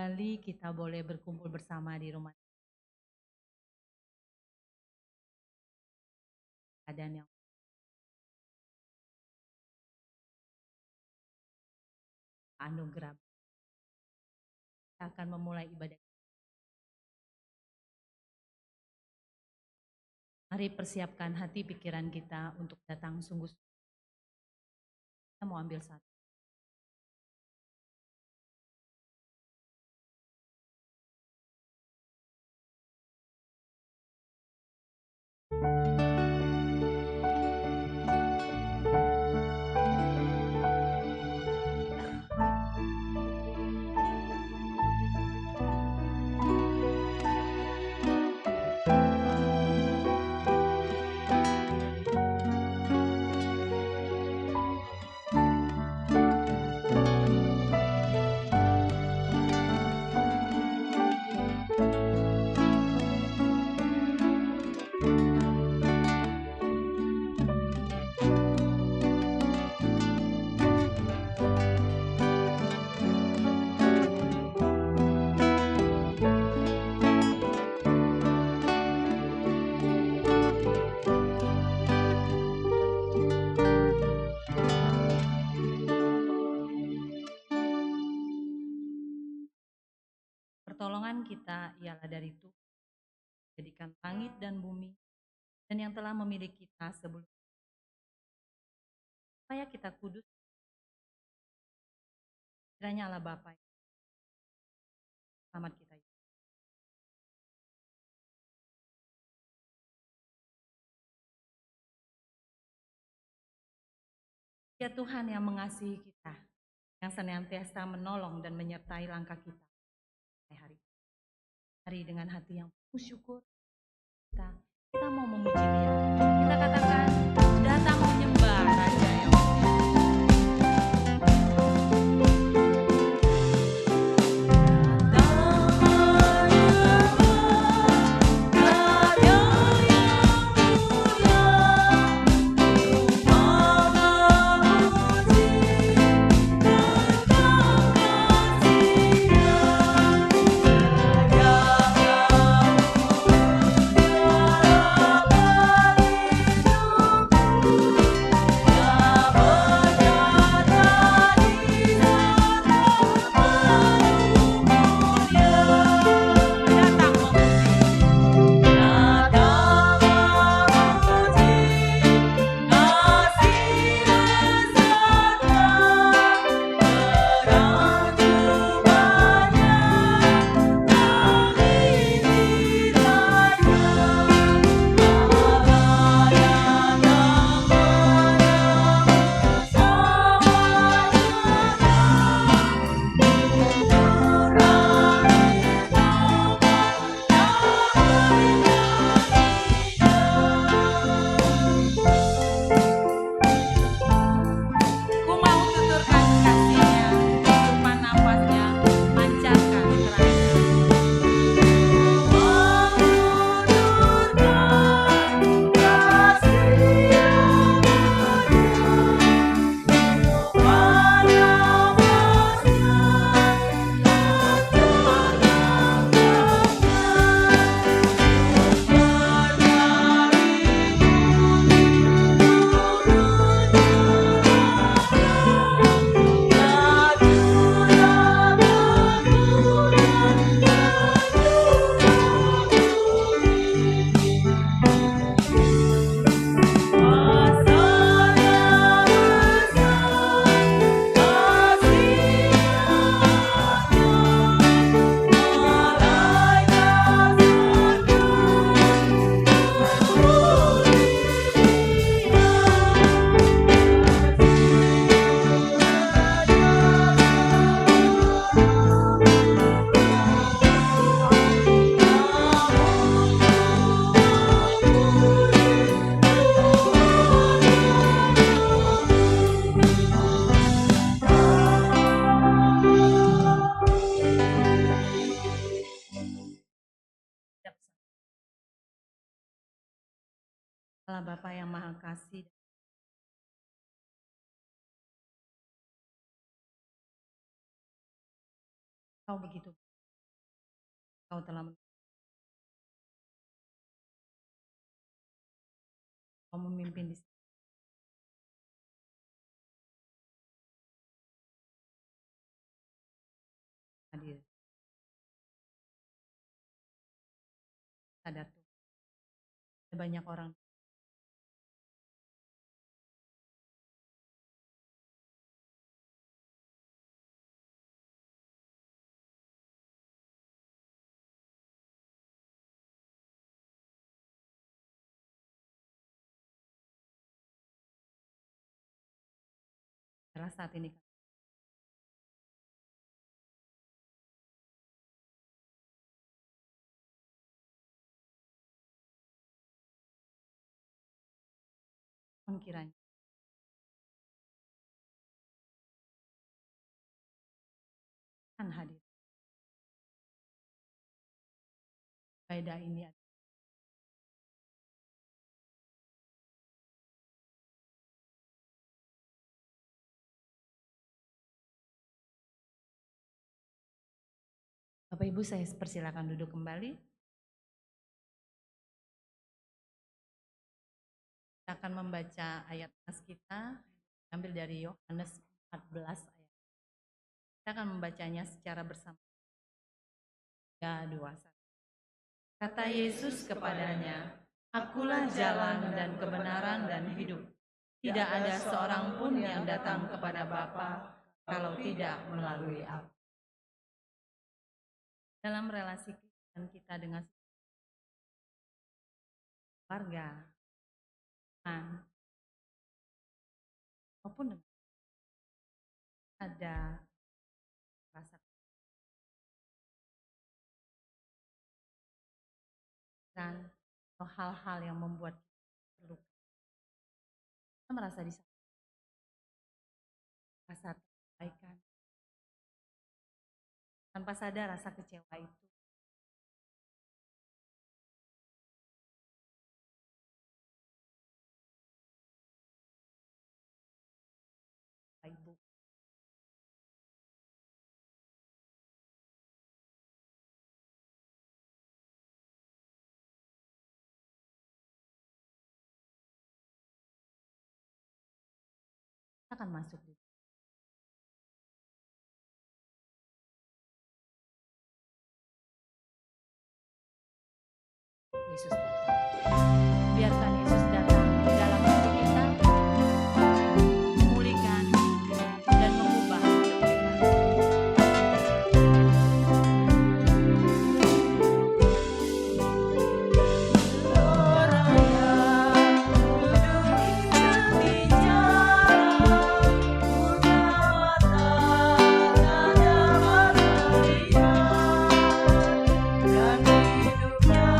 kembali kita boleh berkumpul bersama di rumah dan yang anugerah. Kita akan memulai ibadah. Mari persiapkan hati pikiran kita untuk datang sungguh-sungguh. Kita mau ambil satu. Pertolongan kita ialah dari Tuhan, jadikan langit dan bumi, dan yang telah memilih kita sebelum supaya kita kudus. Kiranya Allah Bapa selamat kita. Ya Tuhan yang mengasihi kita, yang senantiasa menolong dan menyertai langkah kita hari. Hari dengan hati yang penuh syukur, kita mau memuji Dia. Kita katakan, datang menyembah Raja yang Allah Bapa yang Maha Kasih. Kau begitu Kau telah Kau memimpin di sini. Hadir. Sadar Tuhan. Ada banyak orang. Adalah saat ini kiranya Tuhan hadir. Ibadah ini Bapak Ibu, saya persilakan duduk kembali. Kita akan membaca ayat nas kita, ambil dari Yohanes 14 ayat. Kita akan membacanya secara bersama. 3, 2, 1. Kata Yesus kepadanya, "Akulah jalan dan kebenaran dan hidup. Tidak ada seorang pun yang datang kepada Bapa kalau tidak melalui Aku." Dalam relasi kita dengan keluarga, maupun dengan ada rasa dan atau hal-hal yang membuat kita terluka. Kita merasa disakiti, rasa terabaikan. Tanpa sadar rasa kecewa itu Ibu. Kita akan masuk di Yesus datang. Biarkan Yesus datang di dalam hati kita, memulihkan dan mengubah hidup kita. Dan hidupnya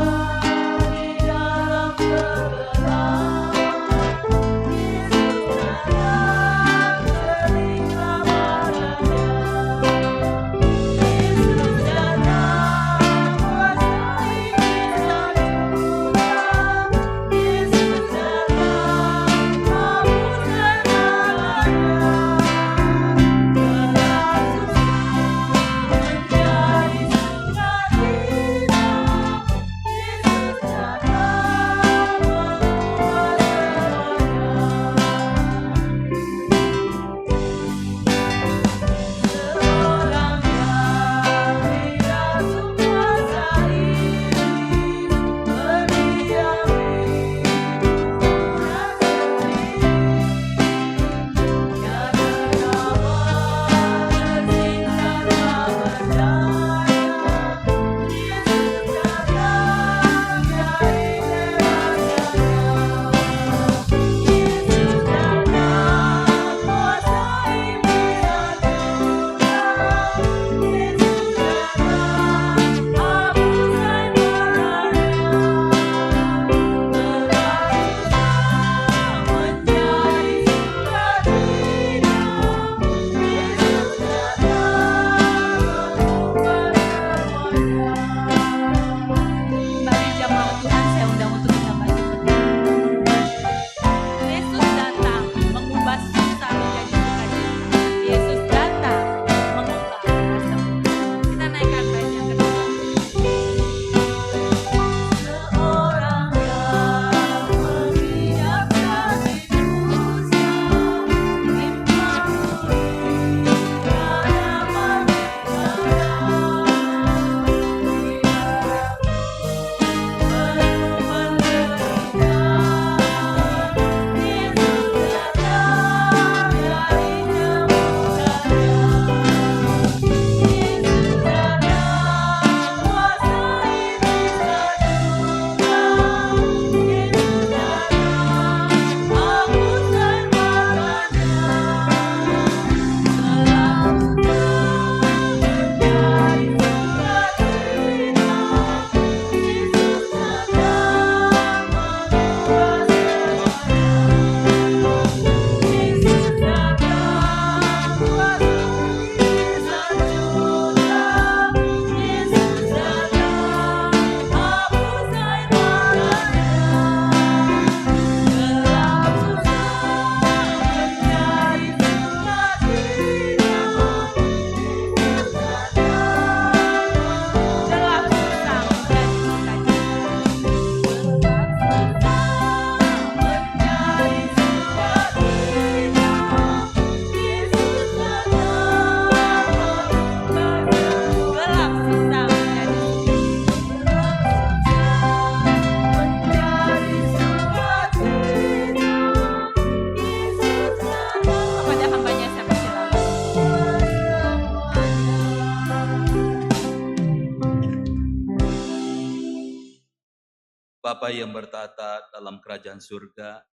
Bapa yang bertata dalam kerajaan surga,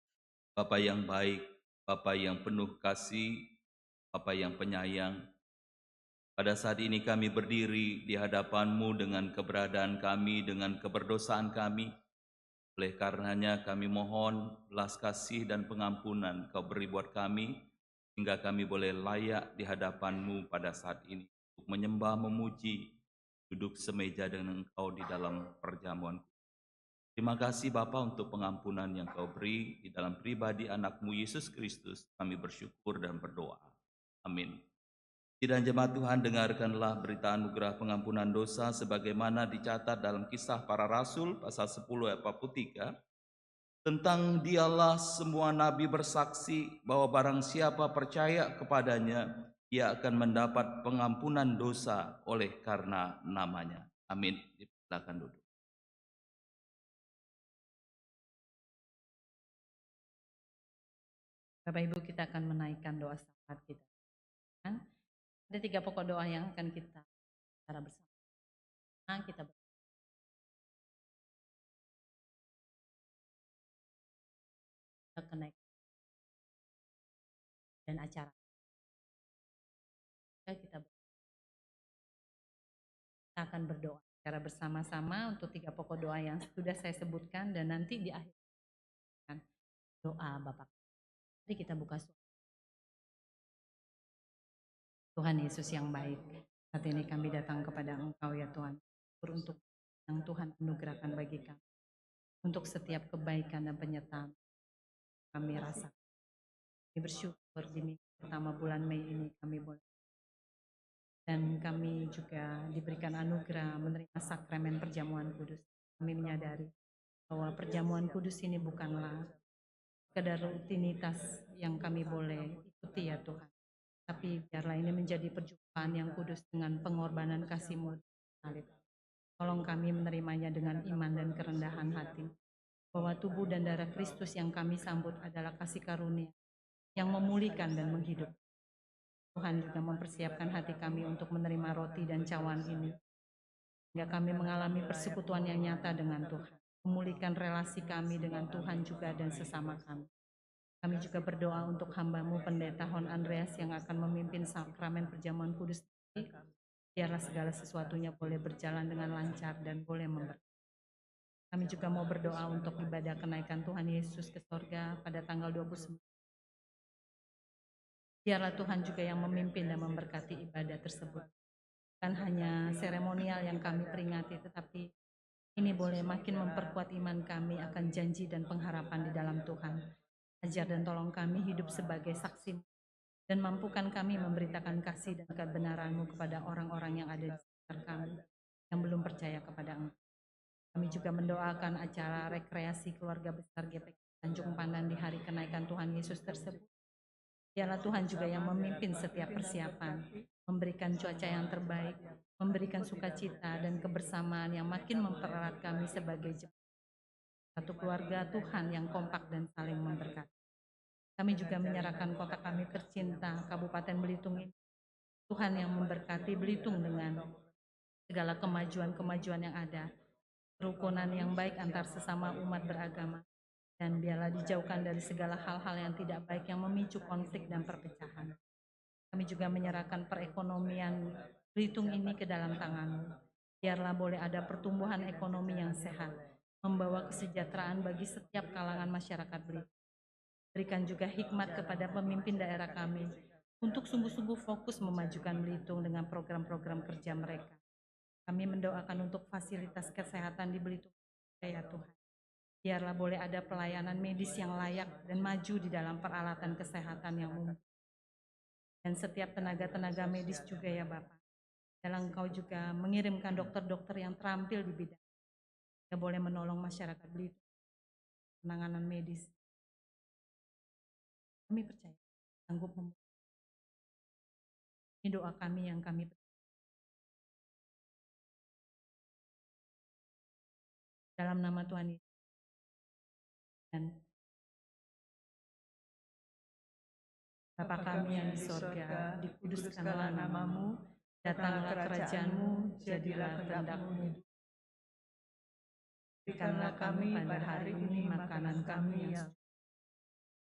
Bapa yang baik, Bapa yang penuh kasih, Bapa yang penyayang. Pada saat ini kami berdiri di hadapan-Mu dengan keberadaan kami, dengan keberdosaan kami. Oleh karenanya kami mohon belas kasih dan pengampunan Kau beri buat kami, hingga kami boleh layak di hadapan-Mu pada saat ini, untuk menyembah, memuji, duduk semeja dengan Engkau di dalam perjamuan. Terima kasih Bapa untuk pengampunan yang Kau beri di dalam pribadi anak-Mu Yesus Kristus. Kami bersyukur dan berdoa. Amin. Dan jemaat Tuhan, dengarkanlah berita anugerah pengampunan dosa sebagaimana dicatat dalam Kisah Para Rasul pasal 10 ayat 43. Tentang Dialah semua nabi bersaksi bahwa barang siapa percaya kepadanya, ia akan mendapat pengampunan dosa oleh karena namanya. Amin. Silakan duduk. Bapak Ibu, kita akan menaikkan doa syafaat kita. Ada 3 pokok doa yang akan kita bicara bersama. Kita kenaikan dan acara. Kita akan berdoa secara bersama-sama untuk 3 pokok doa yang sudah saya sebutkan, dan nanti di akhir doa Bapak. Mari kita buka suara. Tuhan Yesus yang baik, saat ini kami datang kepada Engkau ya Tuhan, untuk yang Tuhan anugerahkan bagi kami, untuk setiap kebaikan dan penyertaan kami rasakan. Kami bersyukur di minggu pertama bulan Mei ini kami boleh, dan kami juga diberikan anugerah menerima sakramen perjamuan kudus. Kami menyadari bahwa perjamuan kudus ini bukanlah sekedar rutinitas yang kami boleh ikuti ya Tuhan, tapi biarlah ini menjadi perjumpaan yang kudus dengan pengorbanan kasih-Mu. Tolong kami menerimanya dengan iman dan kerendahan hati, bahwa tubuh dan darah Kristus yang kami sambut adalah kasih karunia yang memulihkan dan menghidup. Tuhan juga mempersiapkan hati kami untuk menerima roti dan cawan ini, hingga kami mengalami persekutuan yang nyata dengan Tuhan, memulihkan relasi kami dengan Tuhan juga dan sesama kami. Kami juga berdoa untuk hamba-Mu Pendeta Hon Andreas yang akan memimpin sakramen perjamuan kudus ini. Biarlah segala sesuatunya boleh berjalan dengan lancar dan boleh memberkati. Kami juga mau berdoa untuk ibadah kenaikan Tuhan Yesus ke sorga pada tanggal 29. Biarlah Tuhan juga yang memimpin dan memberkati ibadah tersebut. Bukan hanya seremonial yang kami peringati, tetapi ini boleh makin memperkuat iman kami akan janji dan pengharapan di dalam Tuhan. Ajar dan tolong kami hidup sebagai saksi, dan mampukan kami memberitakan kasih dan kebenaran-Mu kepada orang-orang yang ada di sekitar kami, yang belum percaya kepada Engkau. Kami juga mendoakan acara rekreasi keluarga besar GPK Tanjung Pandan di hari kenaikan Tuhan Yesus tersebut. Biarlah Tuhan juga yang memimpin setiap persiapan, memberikan cuaca yang terbaik, memberikan sukacita dan kebersamaan yang makin mempererat kami sebagai satu keluarga Tuhan yang kompak dan saling memberkati. Kami juga menyerahkan kota kami tercinta, Kabupaten Belitung ini. Tuhan yang memberkati Belitung dengan segala kemajuan-kemajuan yang ada, kerukunan yang baik antar sesama umat beragama, dan biarlah dijauhkan dari segala hal-hal yang tidak baik yang memicu konflik dan perpecahan. Kami juga menyerahkan perekonomian Belitung ini ke dalam tangan-Mu. Biarlah boleh ada pertumbuhan ekonomi yang sehat, membawa kesejahteraan bagi setiap kalangan masyarakat Belitung. Berikan juga hikmat kepada pemimpin daerah kami untuk sungguh-sungguh fokus memajukan Belitung dengan program-program kerja mereka. Kami mendoakan untuk fasilitas kesehatan di Belitung, ya Tuhan. Biarlah boleh ada pelayanan medis yang layak dan maju di dalam peralatan kesehatan yang mumpuni. Dan setiap tenaga-tenaga medis juga ya Bapak. Dan Engkau juga mengirimkan dokter-dokter yang terampil di bidang yang boleh menolong masyarakat Belitung penanganan medis. Kami percaya sanggup memulihkan. Ini doa kami yang kami dalam nama Tuhan Yesus. Dan Bapa kami yang di sorga, dikuduskanlah nama-Mu, datanglah kerajaan-Mu, jadilah kehendak-Mu. Berikanlah kami pada hari ini makanan kami yang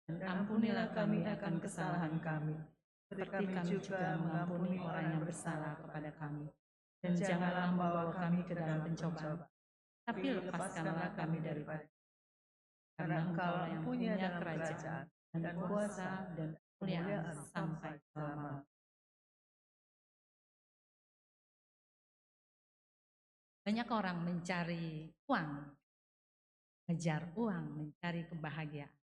dan ampunilah kami akan kesalahan kami, seperti kami juga mengampuni orang yang bersalah kepada kami. Dan janganlah membawa kami ke dalam pencobaan, tapi lepaskanlah kami daripada. Karena Engkau yang punya kerajaan dan kuasa dan kemuliaan sampai selama. Banyak orang mencari uang, mengejar uang, mencari kebahagiaan.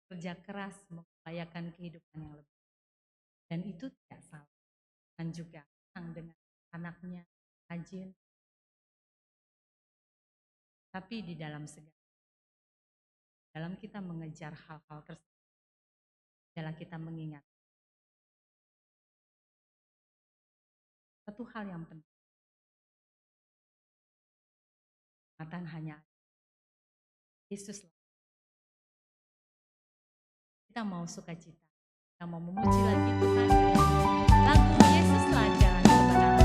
Kerja keras mengupayakan kehidupan yang lebih. Dan itu tidak salah. Dan juga senang dengan anaknya rajin. Tapi di dalam segala, dalam kita mengejar hal-hal tersebut, adalah kita mengingat satu hal yang penting. Matan hanya Yesus. Kita mau sukacita, kita mau memuji lagi Tuhan. Lagu Yesuslah jalan kebenaran.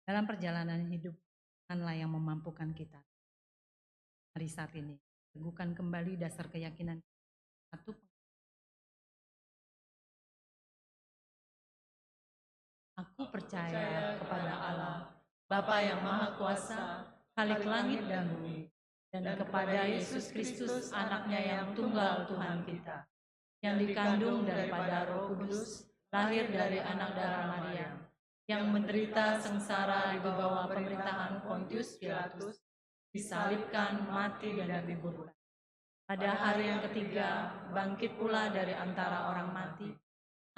Dalam perjalanan hidup, Tuhanlah yang memampukan kita. Mari saat ini, teguhkan kembali dasar keyakinan. Satu, aku percaya kepada Allah, Bapa yang Maha Kuasa, Khalik langit dan bumi, dan kepada Yesus Kristus anaknya yang tunggal Tuhan kita, yang dikandung daripada Roh Kudus, lahir dari anak darah Maria, yang menderita sengsara di bawah pemerintahan Pontius Pilatus, disalibkan, mati dan dikuburkan. Pada hari yang ketiga, bangkit pula dari antara orang mati,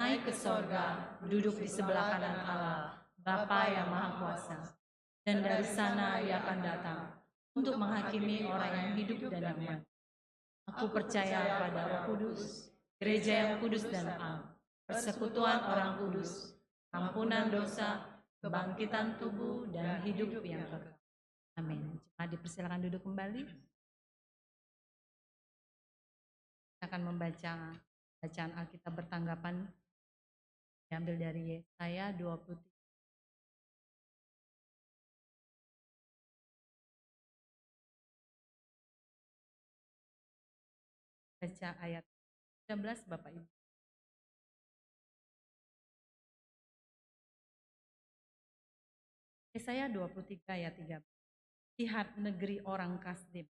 naik ke sorga, duduk di sebelah kanan Allah, Bapa yang Maha Kuasa. Dan dari sana ia akan datang untuk menghakimi orang yang hidup dan yang mati. Aku percaya pada Roh Kudus, gereja yang kudus dan am, persekutuan orang kudus, ampunan dosa, kebangkitan tubuh, dan hidup yang kekal. Amin. Jemaat dipersilakan duduk kembali. Kita akan membaca bacaan Alkitab bertanggapan diambil dari Yesaya 23. Baca ayat 13 Bapak Ibu. Yesaya 23 ayat 13. Lihat negeri orang Kasdim.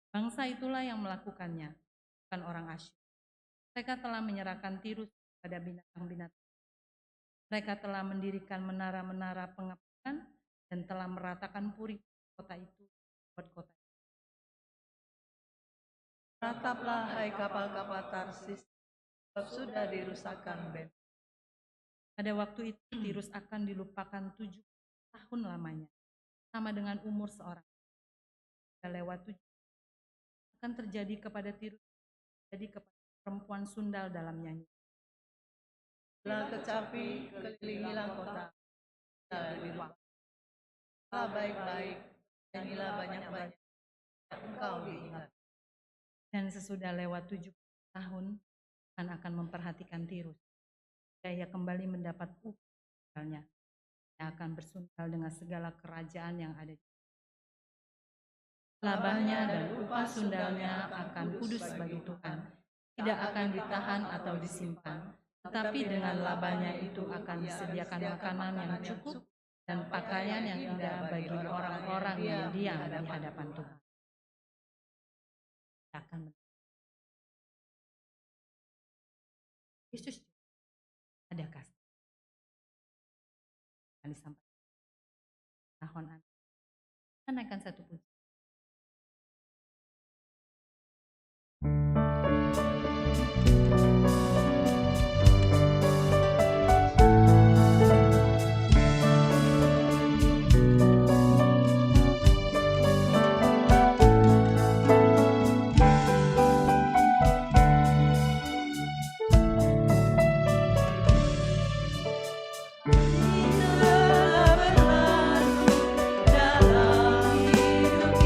Bangsa itulah yang melakukannya, bukan orang Asyur. Mereka telah menyerahkan Tirus pada binatang-binatang. Mereka telah mendirikan menara-menara pengapungan dan telah meratakan puri kota itu buat kota. Rataplah hai kapal-kapal Tarsis, sebab sudah dirusakkan Ben. Pada waktu itu Tirus akan dilupakan 7 tahun lamanya, sama dengan umur seorang. Sudah lewat 7 akan terjadi kepada Tirus, terjadi kepada perempuan sundal dalam nyanyi. Bila kecapi, kelilingilah kota, dari rumah. Baik-baik, nyanyilah banyak-banyak, engkau diingat. Dan sesudah lewat 70 tahun, Tuhan akan memperhatikan Tirus. Ia kembali mendapat upahnya. Ia akan bersundal dengan segala kerajaan yang ada. Labahnya dan upah sundalnya akan kudus bagi Tuhan. Tidak akan ditahan atau disimpan. Tetapi dengan labahnya itu akan disediakan makanan yang cukup dan pakaian yang indah bagi orang-orang yang diam di hadapan Tuhan. Akan Yesus ada kasih akan disampaikan tahun Anda. Kita naikkan satu puji. Kita berlalu dalam hidup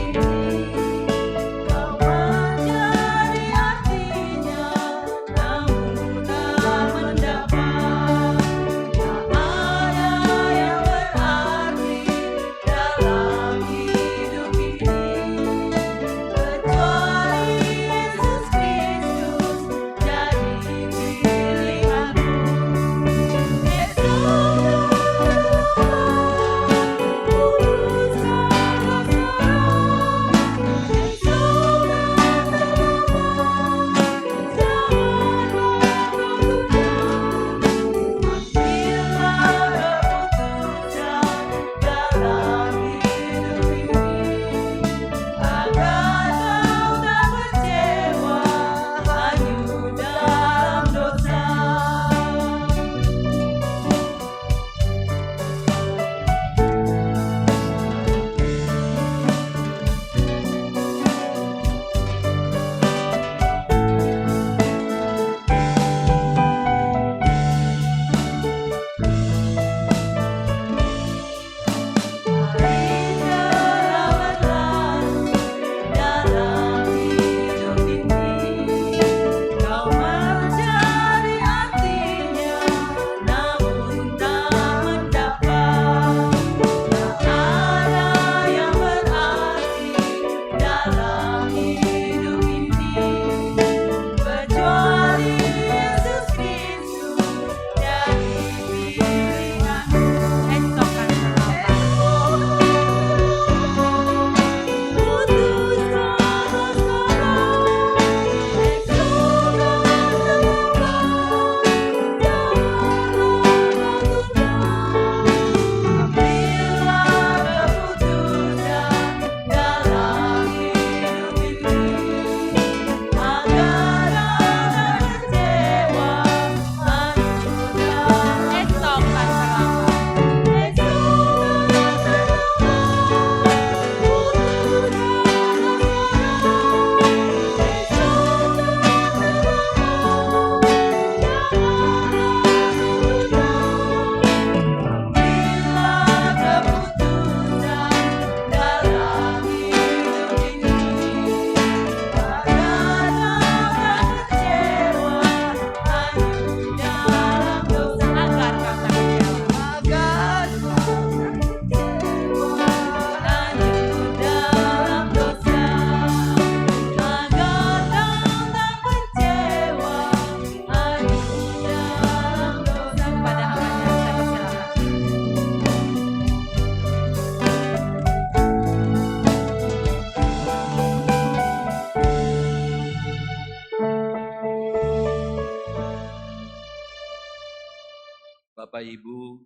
Bapak Ibu,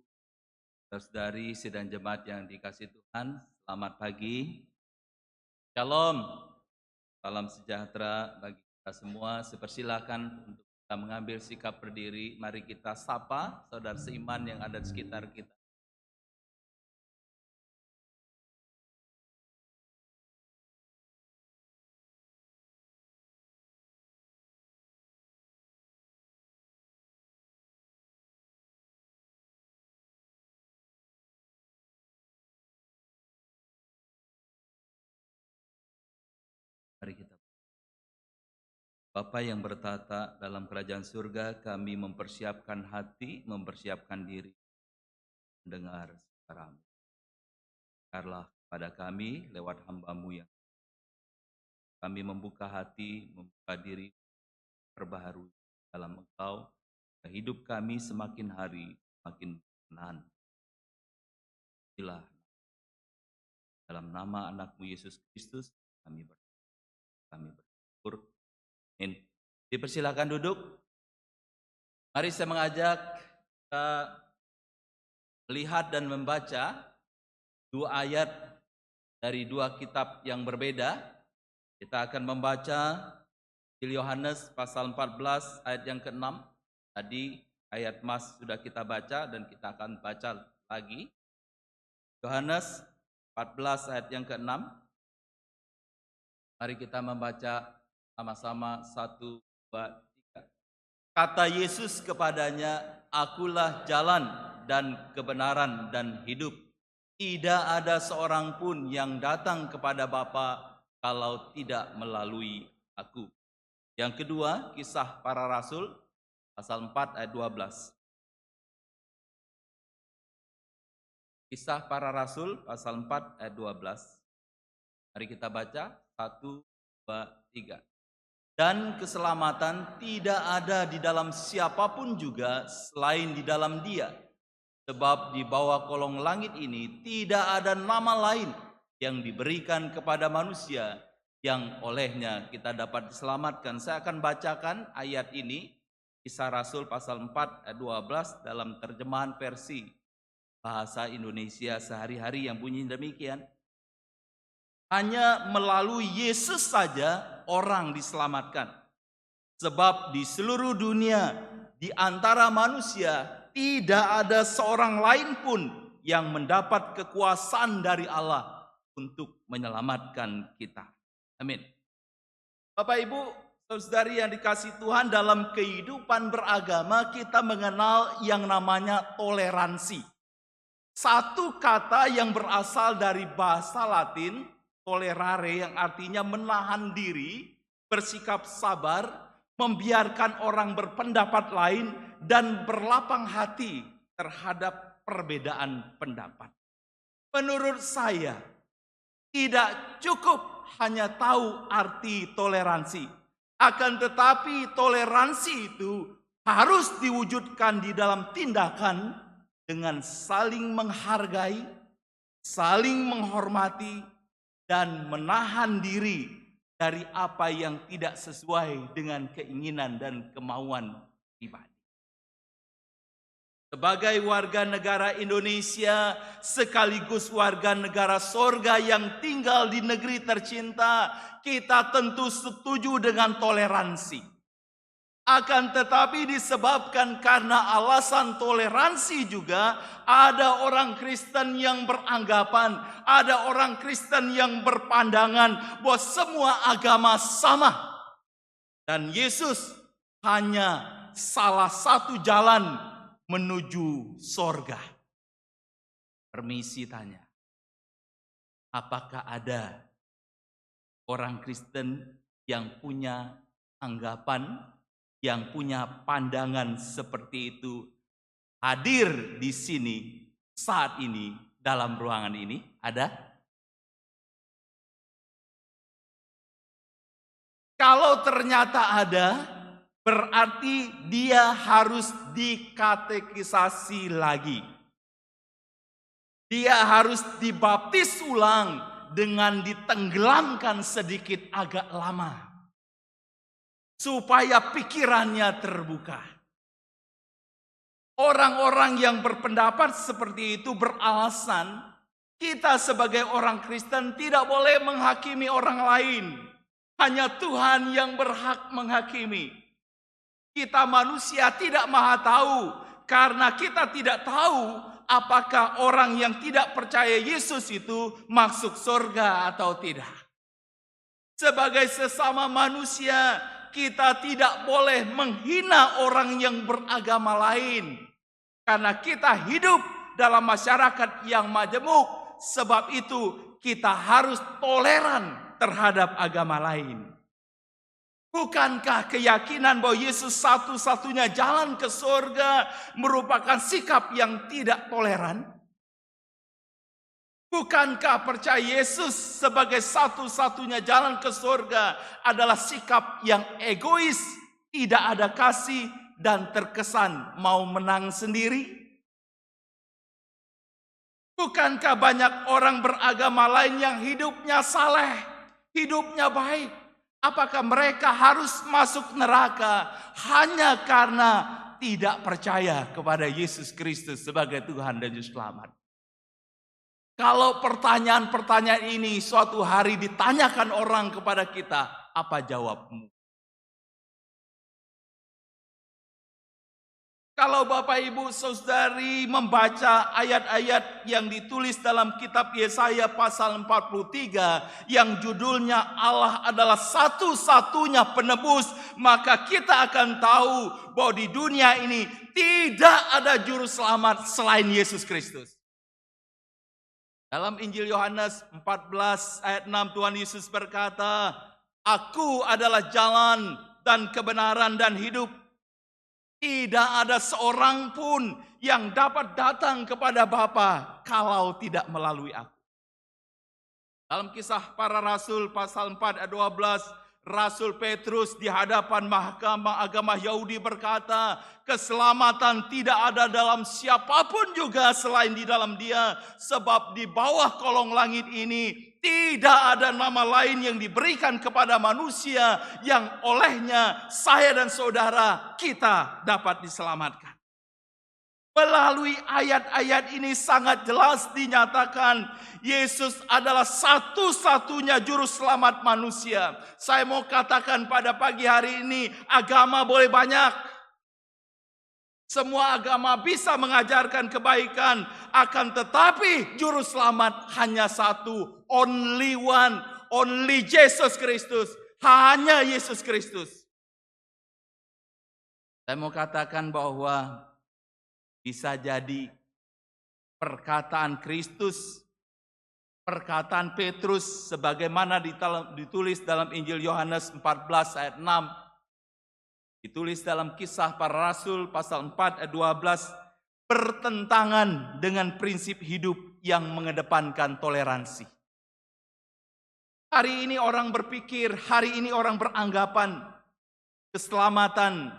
saudari sidang jemaat yang dikasihi Tuhan, selamat pagi. Shalom, salam sejahtera bagi kita semua. Silakan untuk kita mengambil sikap berdiri. Mari kita sapa saudara seiman yang ada di sekitar kita. Mari kita. Bapa yang bertata dalam kerajaan surga, kami mempersiapkan hati, mempersiapkan diri mendengar suara-Mu. Biarlah pada kami lewat hamba-Mu yang kami membuka hati, membuka diri, perbaharui dalam Engkau, hidup kami semakin hari semakin berkenan. Inilah dalam nama anak-Mu Yesus Kristus kami bersyukur. Amin. Dipersilakan duduk. Mari saya mengajak kita melihat dan membaca dua ayat dari dua kitab yang berbeda. Kita akan membaca Injil Yohanes pasal 14 ayat yang ke-6. Tadi ayat Mas sudah kita baca dan kita akan baca lagi. Yohanes 14 ayat yang ke-6. Mari kita membaca sama-sama 1, 2, 3. Kata Yesus kepadanya, "Akulah jalan dan kebenaran dan hidup. Tidak ada seorang pun yang datang kepada Bapa kalau tidak melalui aku." Yang kedua, Kisah Para Rasul pasal 4 ayat 12. Kisah Para Rasul pasal 4 ayat 12. Mari kita baca 1, 2, 3. Dan keselamatan tidak ada di dalam siapapun juga selain di dalam Dia. Sebab di bawah kolong langit ini tidak ada nama lain yang diberikan kepada manusia yang olehnya kita dapat diselamatkan. Saya akan bacakan ayat ini, Kisah Rasul pasal 4 ayat 12 dalam terjemahan versi bahasa Indonesia sehari-hari yang bunyi demikian. Hanya melalui Yesus saja orang diselamatkan. Sebab di seluruh dunia, di antara manusia, tidak ada seorang lain pun yang mendapat kekuasaan dari Allah untuk menyelamatkan kita. Amin. Bapak Ibu, saudari yang dikasihi Tuhan, dalam kehidupan beragama kita mengenal yang namanya toleransi. Satu kata yang berasal dari bahasa Latin, tolerare, yang artinya menahan diri, bersikap sabar, membiarkan orang berpendapat lain, dan berlapang hati terhadap perbedaan pendapat. Menurut saya, tidak cukup hanya tahu arti toleransi. Akan tetapi toleransi itu harus diwujudkan di dalam tindakan dengan saling menghargai, saling menghormati, dan menahan diri dari apa yang tidak sesuai dengan keinginan dan kemauan pribadi. Sebagai warga negara Indonesia sekaligus warga negara sorga yang tinggal di negeri tercinta, kita tentu setuju dengan toleransi. Akan tetapi disebabkan karena alasan toleransi juga, ada orang Kristen yang beranggapan, ada orang Kristen yang berpandangan bahwa semua agama sama. Dan Yesus hanya salah satu jalan menuju sorga. Permisi tanya, apakah ada orang Kristen yang punya anggapan, yang punya pandangan seperti itu hadir di sini saat ini dalam ruangan ini? Ada? Kalau ternyata ada, berarti dia harus dikatekisasi lagi. Dia harus dibaptis ulang dengan ditenggelamkan sedikit agak lama. Supaya pikirannya terbuka. Orang-orang yang berpendapat seperti itu beralasan kita sebagai orang Kristen tidak boleh menghakimi orang lain. Hanya Tuhan yang berhak menghakimi. Kita manusia tidak maha tahu karena kita tidak tahu apakah orang yang tidak percaya Yesus itu masuk surga atau tidak. Sebagai sesama manusia, kita tidak boleh menghina orang yang beragama lain. Karena kita hidup dalam masyarakat yang majemuk. Sebab itu kita harus toleran terhadap agama lain. Bukankah keyakinan bahwa Yesus satu-satunya jalan ke surga merupakan sikap yang tidak toleran? Bukankah percaya Yesus sebagai satu-satunya jalan ke surga adalah sikap yang egois, tidak ada kasih, dan terkesan mau menang sendiri? Bukankah banyak orang beragama lain yang hidupnya saleh, hidupnya baik? Apakah mereka harus masuk neraka hanya karena tidak percaya kepada Yesus Kristus sebagai Tuhan dan Juru Selamat? Kalau pertanyaan-pertanyaan ini suatu hari ditanyakan orang kepada kita, apa jawabmu? Kalau Bapak Ibu Saudari membaca ayat-ayat yang ditulis dalam kitab Yesaya pasal 43 yang judulnya Allah adalah satu-satunya penebus, maka kita akan tahu bahwa di dunia ini tidak ada juru selamat selain Yesus Kristus. Dalam Injil Yohanes 14 ayat 6 Tuhan Yesus berkata, "Aku adalah jalan dan kebenaran dan hidup. Tidak ada seorang pun yang dapat datang kepada Bapa kalau tidak melalui aku." Dalam Kisah Para Rasul pasal 4 ayat 12, Rasul Petrus di hadapan mahkamah agama Yahudi berkata, keselamatan tidak ada dalam siapapun juga selain di dalam Dia, sebab di bawah kolong langit ini tidak ada nama lain yang diberikan kepada manusia yang olehnya saya dan saudara kita dapat diselamatkan. Melalui ayat-ayat ini sangat jelas dinyatakan Yesus adalah satu-satunya juru selamat manusia. Saya mau katakan pada pagi hari ini, agama boleh banyak. Semua agama bisa mengajarkan kebaikan, akan tetapi juru selamat hanya satu, only one, only Jesus Kristus, hanya Yesus Kristus. Saya mau katakan bahwa bisa jadi perkataan Kristus, perkataan Petrus sebagaimana ditulis dalam Injil Yohanes 14 ayat 6, ditulis dalam Kisah Para Rasul pasal 4 ayat 12, bertentangan dengan prinsip hidup yang mengedepankan toleransi. Hari ini orang berpikir, hari ini orang beranggapan keselamatan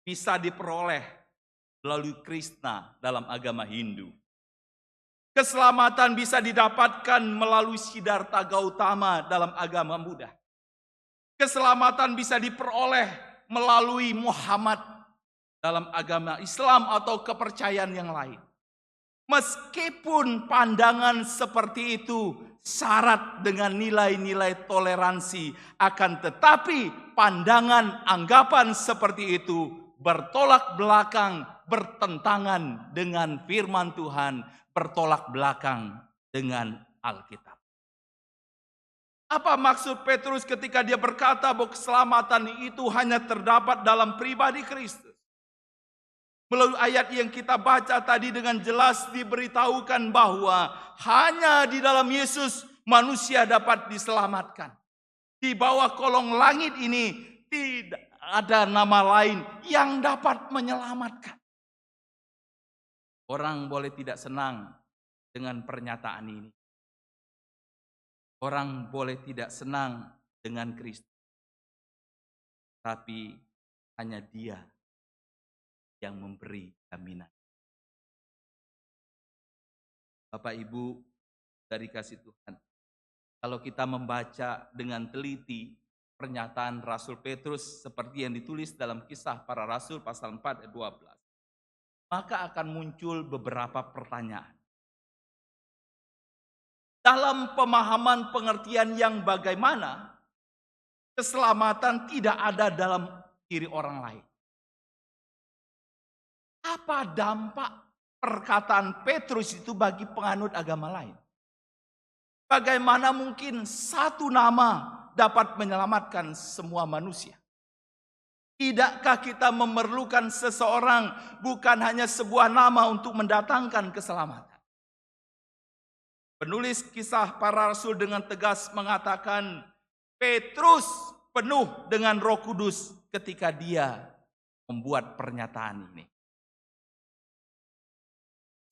bisa diperoleh melalui Krishna dalam agama Hindu. Keselamatan bisa didapatkan melalui Siddhartha Gautama dalam agama Buddha. Keselamatan bisa diperoleh melalui Muhammad dalam agama Islam atau kepercayaan yang lain. Meskipun pandangan seperti itu syarat dengan nilai-nilai toleransi, akan tetapi pandangan anggapan seperti itu bertolak belakang, bertentangan dengan firman Tuhan, bertolak belakang dengan Alkitab. Apa maksud Petrus ketika dia berkata bahwa keselamatan itu hanya terdapat dalam pribadi Kristus? Melalui ayat yang kita baca tadi dengan jelas diberitahukan bahwa hanya di dalam Yesus manusia dapat diselamatkan. Di bawah kolong langit ini tidak ada nama lain yang dapat menyelamatkan. Orang boleh tidak senang dengan pernyataan ini. Orang boleh tidak senang dengan Kristus. Tapi hanya Dia yang memberi jaminan. Bapak Ibu dari kasih Tuhan, kalau kita membaca dengan teliti pernyataan Rasul Petrus seperti yang ditulis dalam Kisah Para Rasul pasal 4 ayat 12. maka akan muncul beberapa pertanyaan. Dalam pemahaman pengertian yang bagaimana, keselamatan tidak ada dalam diri orang lain. Apa dampak perkataan Petrus itu bagi penganut agama lain? Bagaimana mungkin satu nama dapat menyelamatkan semua manusia? Tidakkah kita memerlukan seseorang bukan hanya sebuah nama untuk mendatangkan keselamatan? Penulis Kisah Para Rasul dengan tegas mengatakan, Petrus penuh dengan Roh Kudus ketika dia membuat pernyataan ini.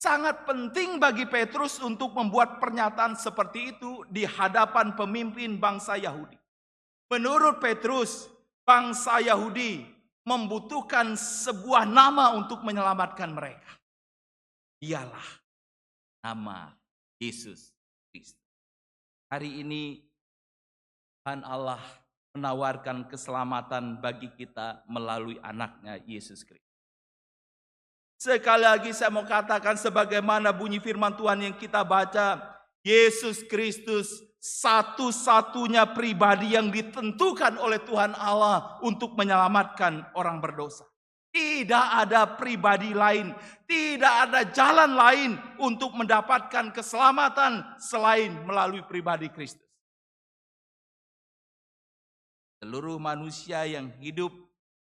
Sangat penting bagi Petrus untuk membuat pernyataan seperti itu di hadapan pemimpin bangsa Yahudi. Menurut Petrus, bangsa Yahudi membutuhkan sebuah nama untuk menyelamatkan mereka. Ialah nama Yesus Kristus. Hari ini Tuhan Allah menawarkan keselamatan bagi kita melalui anaknya Yesus Kristus. Sekali lagi saya mau katakan sebagaimana bunyi firman Tuhan yang kita baca, Yesus Kristus satu-satunya pribadi yang ditentukan oleh Tuhan Allah untuk menyelamatkan orang berdosa. Tidak ada pribadi lain, tidak ada jalan lain untuk mendapatkan keselamatan selain melalui pribadi Kristus. Seluruh manusia yang hidup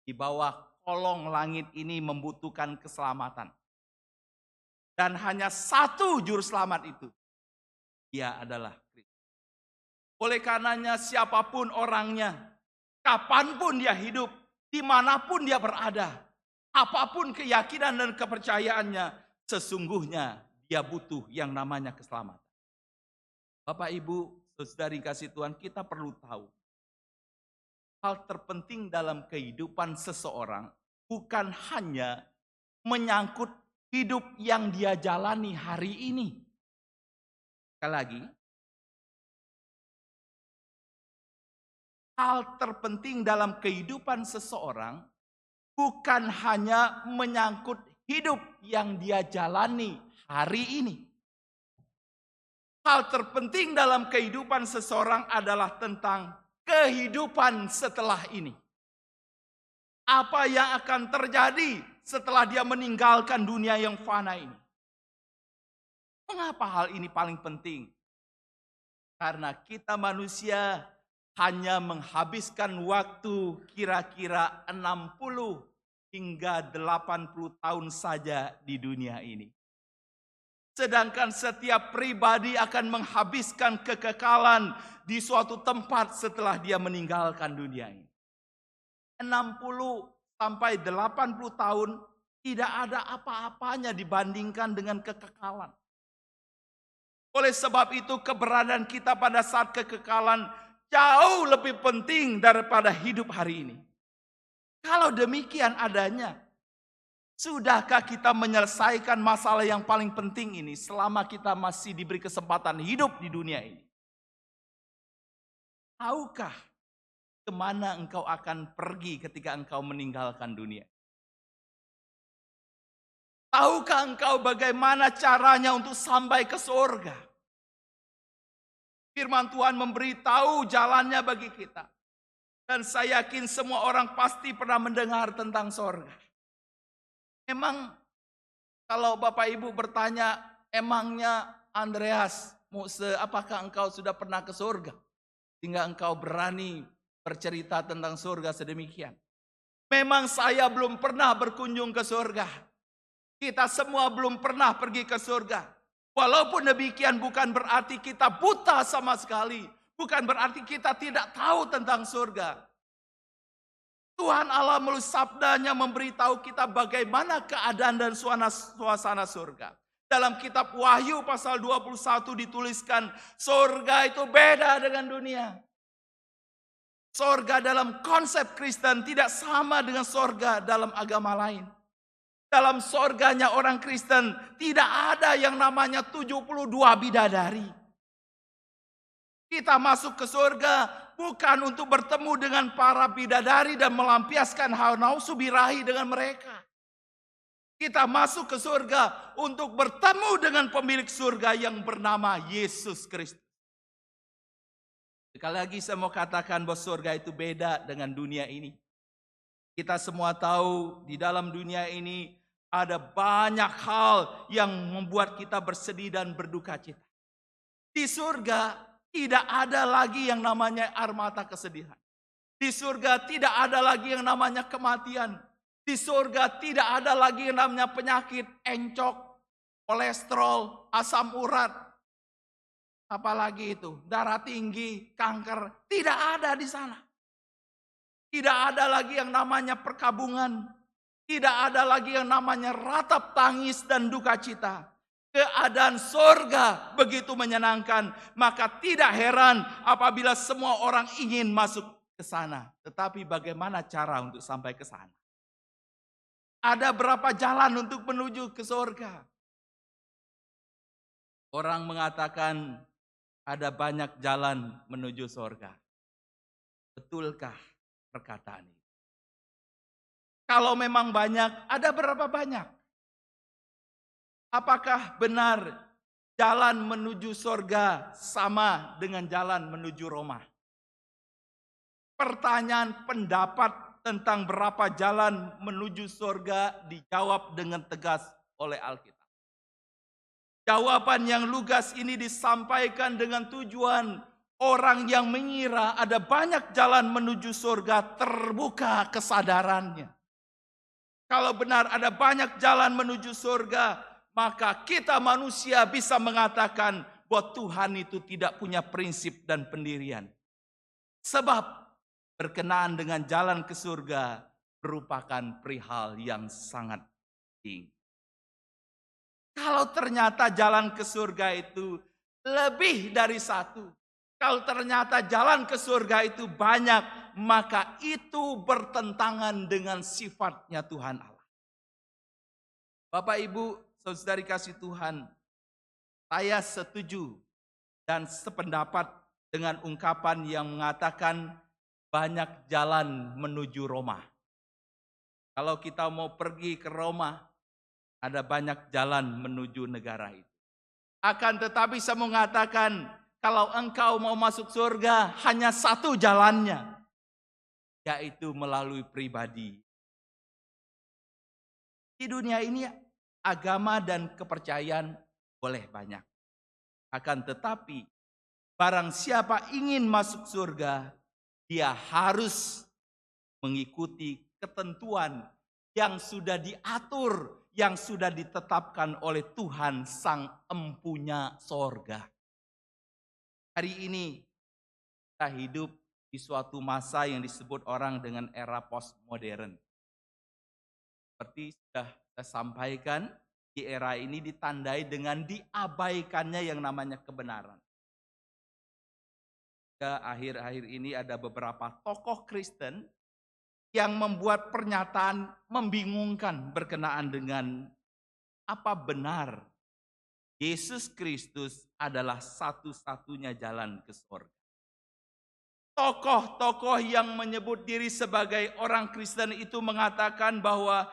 di bawah kolong langit ini membutuhkan keselamatan. Dan hanya satu juru selamat itu. Dia adalah Kristus. Oleh karenanya siapapun orangnya, kapanpun dia hidup, dimanapun dia berada, apapun keyakinan dan kepercayaannya, sesungguhnya dia butuh yang namanya keselamatan. Bapak, Ibu, saudari kasih Tuhan, kita perlu tahu. Hal terpenting dalam kehidupan seseorang bukan hanya menyangkut hidup yang dia jalani hari ini. Sekali lagi, hal terpenting dalam kehidupan seseorang bukan hanya menyangkut hidup yang dia jalani hari ini. Hal terpenting dalam kehidupan seseorang adalah tentang kehidupan setelah ini. Apa yang akan terjadi setelah dia meninggalkan dunia yang fana ini? Mengapa hal ini paling penting? Karena kita manusia hanya menghabiskan waktu kira-kira 60 hingga 80 tahun saja di dunia ini. Sedangkan setiap pribadi akan menghabiskan kekekalan di suatu tempat setelah dia meninggalkan dunia ini. 60 sampai 80 tahun tidak ada apa-apanya dibandingkan dengan kekekalan. Oleh sebab itu keberadaan kita pada saat kekekalan jauh lebih penting daripada hidup hari ini. Kalau demikian adanya, sudahkah kita menyelesaikan masalah yang paling penting ini selama kita masih diberi kesempatan hidup di dunia ini? Tahukah kemana engkau akan pergi ketika engkau meninggalkan dunia? Tahukah engkau bagaimana caranya untuk sampai ke surga? Firman Tuhan memberitahu jalannya bagi kita. Dan saya yakin semua orang pasti pernah mendengar tentang surga. Emang kalau Bapak Ibu bertanya, emangnya Andreas, apakah engkau sudah pernah ke surga? Sehingga engkau berani bercerita tentang surga sedemikian. Memang saya belum pernah berkunjung ke surga. Kita semua belum pernah pergi ke surga. Walaupun demikian bukan berarti kita buta sama sekali. Bukan berarti kita tidak tahu tentang surga. Tuhan Allah melalui sabdanya memberitahu kita bagaimana keadaan dan suasana surga. Dalam kitab Wahyu pasal 21 dituliskan, surga itu beda dengan dunia. Surga dalam konsep Kristen tidak sama dengan surga dalam agama lain. Dalam surganya orang Kristen tidak ada yang namanya 72 bidadari. Kita masuk ke surga bukan untuk bertemu dengan para bidadari dan melampiaskan hawa nafsu birahi dengan mereka. Kita masuk ke surga untuk bertemu dengan pemilik surga yang bernama Yesus Kristus. Sekali lagi saya mau katakan bahwa surga itu beda dengan dunia ini. Kita semua tahu di dalam dunia ini ada banyak hal yang membuat kita bersedih dan berduka cita. Di surga tidak ada lagi yang namanya air mata kesedihan. Di surga tidak ada lagi yang namanya kematian. Di surga tidak ada lagi yang namanya penyakit, encok, kolesterol, asam urat. Apalagi itu, darah tinggi, kanker. Tidak ada di sana. Tidak ada lagi yang namanya perkabungan. Tidak ada lagi yang namanya ratap tangis dan duka cita. Keadaan surga begitu menyenangkan. Maka tidak heran apabila semua orang ingin masuk ke sana. Tetapi bagaimana cara untuk sampai ke sana? Ada berapa jalan untuk menuju ke surga? Orang mengatakan ada banyak jalan menuju surga. Betulkah perkataan ini? Kalau memang banyak, ada berapa banyak? Apakah benar jalan menuju surga sama dengan jalan menuju Roma? Pertanyaan pendapat tentang berapa jalan menuju surga dijawab dengan tegas oleh Alkitab. Jawaban yang lugas ini disampaikan dengan tujuan orang yang mengira ada banyak jalan menuju surga terbuka kesadarannya. Kalau benar ada banyak jalan menuju surga, maka kita manusia bisa mengatakan bahwa Tuhan itu tidak punya prinsip dan pendirian. Sebab berkenaan dengan jalan ke surga merupakan perihal yang sangat penting. Kalau ternyata jalan ke surga itu lebih dari satu, kalau ternyata jalan ke surga itu banyak, maka itu bertentangan dengan sifatnya Tuhan Allah. Bapak, Ibu, saudari kasih Tuhan, saya setuju dan sependapat dengan ungkapan yang mengatakan banyak jalan menuju Roma. Kalau kita mau pergi ke Roma, ada banyak jalan menuju negara itu. Akan tetapi saya mengatakan, kalau engkau mau masuk surga, hanya satu jalannya, yaitu melalui pribadi. Di dunia ini agama dan kepercayaan boleh banyak. Akan tetapi, barang siapa ingin masuk surga, dia harus mengikuti ketentuan yang sudah diatur, yang sudah ditetapkan oleh Tuhan Sang Empunya sorga. Hari ini kita hidup di suatu masa yang disebut orang dengan era postmodern. Seperti sudah saya sampaikan, di era ini ditandai dengan diabaikannya yang namanya kebenaran. Akhir-akhir ini ada beberapa tokoh Kristen yang membuat pernyataan membingungkan berkenaan dengan apa benar Yesus Kristus adalah satu-satunya jalan ke surga. Tokoh-tokoh yang menyebut diri sebagai orang Kristen itu mengatakan bahwa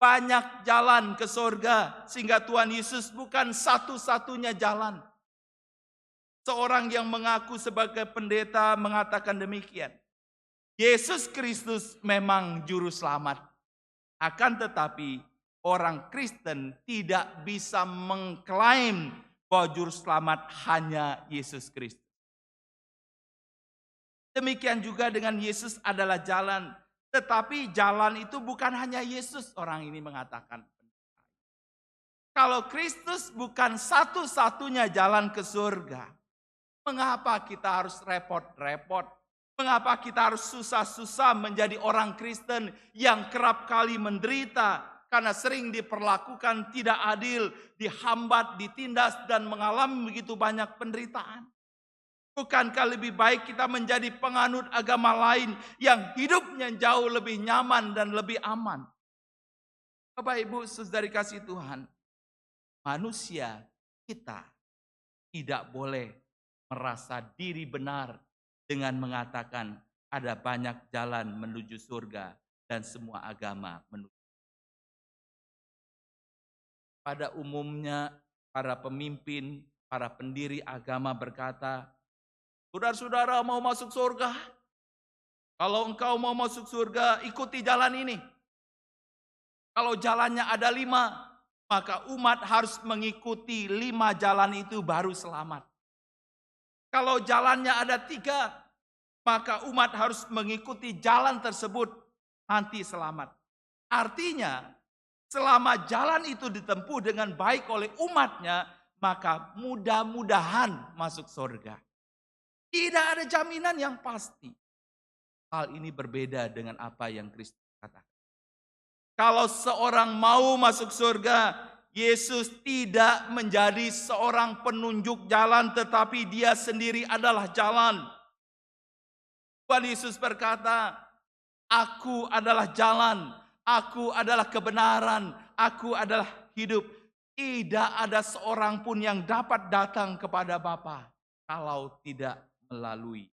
banyak jalan ke surga, sehingga Tuhan Yesus bukan satu-satunya jalan. Seorang yang mengaku sebagai pendeta mengatakan demikian. Yesus Kristus memang juru selamat. Akan tetapi orang Kristen tidak bisa mengklaim bahwa juru selamat hanya Yesus Kristus. Demikian juga dengan Yesus adalah jalan. Tetapi jalan itu bukan hanya Yesus, orang ini mengatakan. Kalau Kristus bukan satu-satunya jalan ke surga, mengapa kita harus repot-repot? Mengapa kita harus susah-susah menjadi orang Kristen yang kerap kali menderita karena sering diperlakukan tidak adil, dihambat, ditindas, dan mengalami begitu banyak penderitaan? Bukankah lebih baik kita menjadi penganut agama lain yang hidupnya jauh lebih nyaman dan lebih aman? Bapak, Ibu, saudari kasih Tuhan, manusia kita tidak boleh merasa diri benar dengan mengatakan ada banyak jalan menuju surga dan semua agama menuju. Pada umumnya para pemimpin, para pendiri agama berkata, saudara-saudara mau masuk surga? Kalau engkau mau masuk surga, ikuti jalan ini. Kalau jalannya ada 5, maka umat harus mengikuti 5 jalan itu baru selamat. Kalau jalannya ada 3, maka umat harus mengikuti jalan tersebut nanti selamat. Artinya, selama jalan itu ditempuh dengan baik oleh umatnya, maka mudah-mudahan masuk surga. Tidak ada jaminan yang pasti. Hal ini berbeda dengan apa yang Kristus katakan. Kalau seorang mau masuk surga, Yesus tidak menjadi seorang penunjuk jalan, tetapi dia sendiri adalah jalan. Tuhan Yesus berkata, aku adalah jalan, aku adalah kebenaran, aku adalah hidup. Tidak ada seorang pun yang dapat datang kepada Bapa kalau tidak melalui.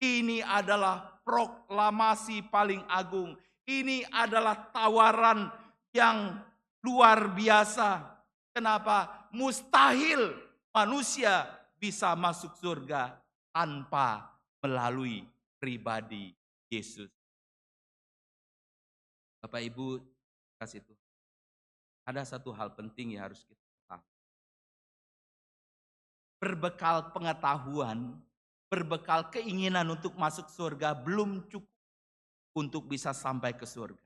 Ini adalah proklamasi paling agung. Ini adalah tawaran yang luar biasa. Kenapa? Mustahil manusia bisa masuk surga tanpa melalui pribadi Yesus. Bapak Ibu, kasih Tuhan. Ada satu hal penting yang harus kita pahami. Berbekal pengetahuan, berbekal keinginan untuk masuk surga belum cukup untuk bisa sampai ke surga.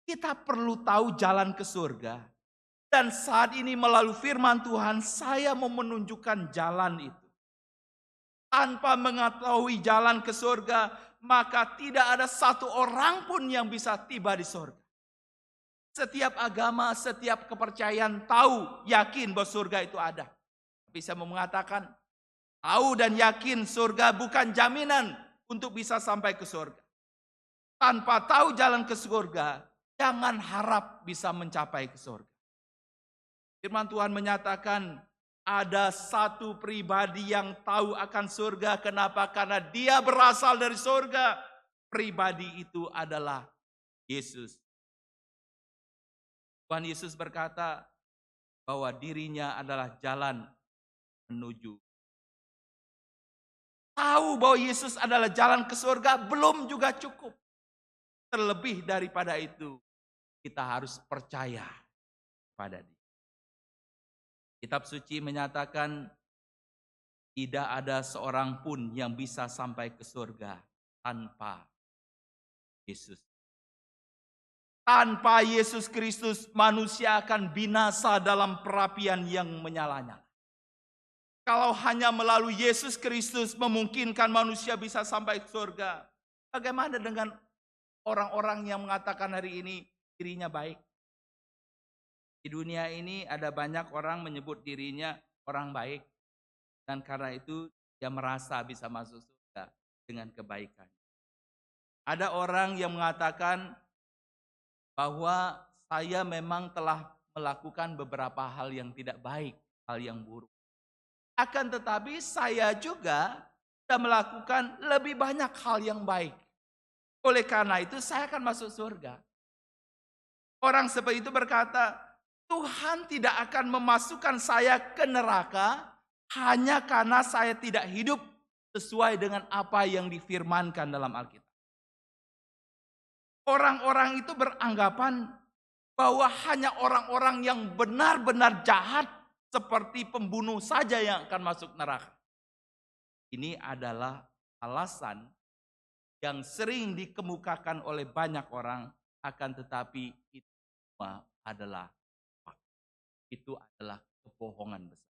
Kita perlu tahu jalan ke surga. Dan saat ini melalui firman Tuhan, saya mau menunjukkan jalan itu. Tanpa mengetahui jalan ke surga, maka tidak ada satu orang pun yang bisa tiba di surga. Setiap agama, setiap kepercayaan tahu, yakin bahwa surga itu ada. Tapi saya mau mengatakan, tahu dan yakin surga bukan jaminan untuk bisa sampai ke surga. Tanpa tahu jalan ke surga, jangan harap bisa mencapai ke surga. Firman Tuhan menyatakan, ada satu pribadi yang tahu akan surga. Kenapa? Karena dia berasal dari surga. Pribadi itu adalah Yesus. Tuhan Yesus berkata bahwa dirinya adalah jalan menuju. Tahu bahwa Yesus adalah jalan ke surga belum juga cukup. Terlebih daripada itu, kita harus percaya pada Dia. Kitab suci menyatakan tidak ada seorang pun yang bisa sampai ke surga tanpa Yesus. Tanpa Yesus Kristus, manusia akan binasa dalam perapian yang menyala-nyala. Kalau hanya melalui Yesus Kristus memungkinkan manusia bisa sampai ke surga, bagaimana dengan orang-orang yang mengatakan hari ini dirinya baik? Di dunia ini ada banyak orang menyebut dirinya orang baik. Dan karena itu dia merasa bisa masuk surga dengan kebaikan. Ada orang yang mengatakan bahwa saya memang telah melakukan beberapa hal yang tidak baik, hal yang buruk. Akan tetapi saya juga sudah melakukan lebih banyak hal yang baik. Oleh karena itu saya akan masuk surga. Orang seperti itu berkata, Tuhan tidak akan memasukkan saya ke neraka hanya karena saya tidak hidup sesuai dengan apa yang difirmankan dalam Alkitab. Orang-orang itu beranggapan bahwa hanya orang-orang yang benar-benar jahat seperti pembunuh saja yang akan masuk neraka. Ini adalah alasan yang sering dikemukakan oleh banyak orang, akan tetapi itu semua adalah kebohongan besar.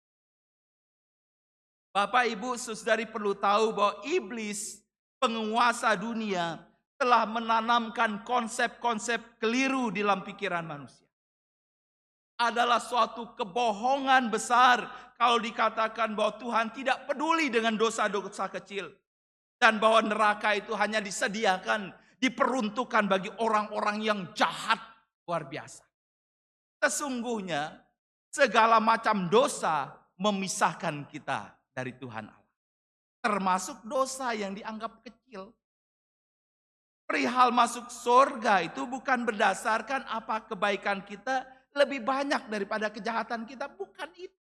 Bapak Ibu Saudari perlu tahu bahwa iblis, penguasa dunia, telah menanamkan konsep-konsep keliru di dalam pikiran manusia. Adalah suatu kebohongan besar kalau dikatakan bahwa Tuhan tidak peduli dengan dosa-dosa kecil. Dan bahwa neraka itu hanya disediakan, diperuntukkan bagi orang-orang yang jahat luar biasa. Sesungguhnya segala macam dosa memisahkan kita dari Tuhan Allah. Termasuk dosa yang dianggap kecil. Perihal masuk surga itu bukan berdasarkan apa kebaikan kita lebih banyak daripada kejahatan kita. Bukan itu.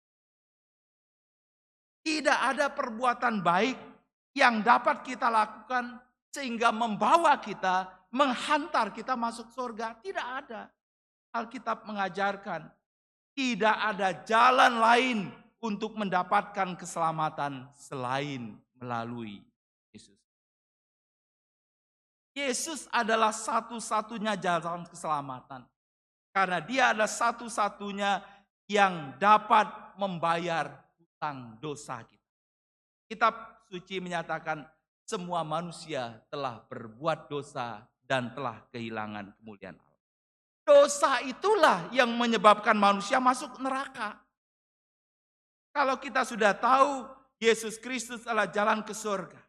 Tidak ada perbuatan baik yang dapat kita lakukan sehingga membawa kita, menghantar kita masuk surga. Tidak ada. Alkitab mengajarkan tidak ada jalan lain untuk mendapatkan keselamatan selain melalui Yesus. Yesus adalah satu-satunya jalan keselamatan. Karena dia adalah satu-satunya yang dapat membayar hutang dosa kita. Kitab suci menyatakan semua manusia telah berbuat dosa dan telah kehilangan kemuliaan Allah. Dosa itulah yang menyebabkan manusia masuk neraka. Kalau kita sudah tahu Yesus Kristus adalah jalan ke surga,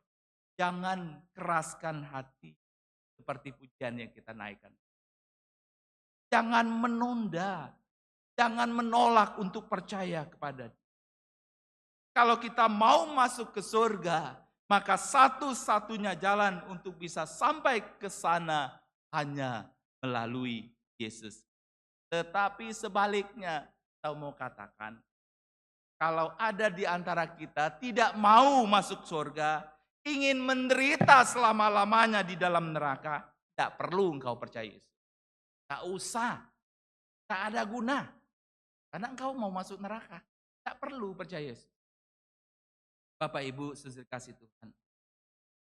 jangan keraskan hati seperti pujian yang kita naikkan. Jangan menunda, jangan menolak untuk percaya kepada Dia. Kalau kita mau masuk ke surga, maka satu-satunya jalan untuk bisa sampai ke sana hanya melalui Yesus. Tetapi sebaliknya, saya mau katakan, kalau ada di antara kita tidak mau masuk surga, ingin menderita selama-lamanya di dalam neraka, tidak perlu engkau percaya Yesus. Tak usah, tak ada guna. Karena engkau mau masuk neraka, tak perlu percaya Yesus. Bapak Ibu saudara kasih Tuhan,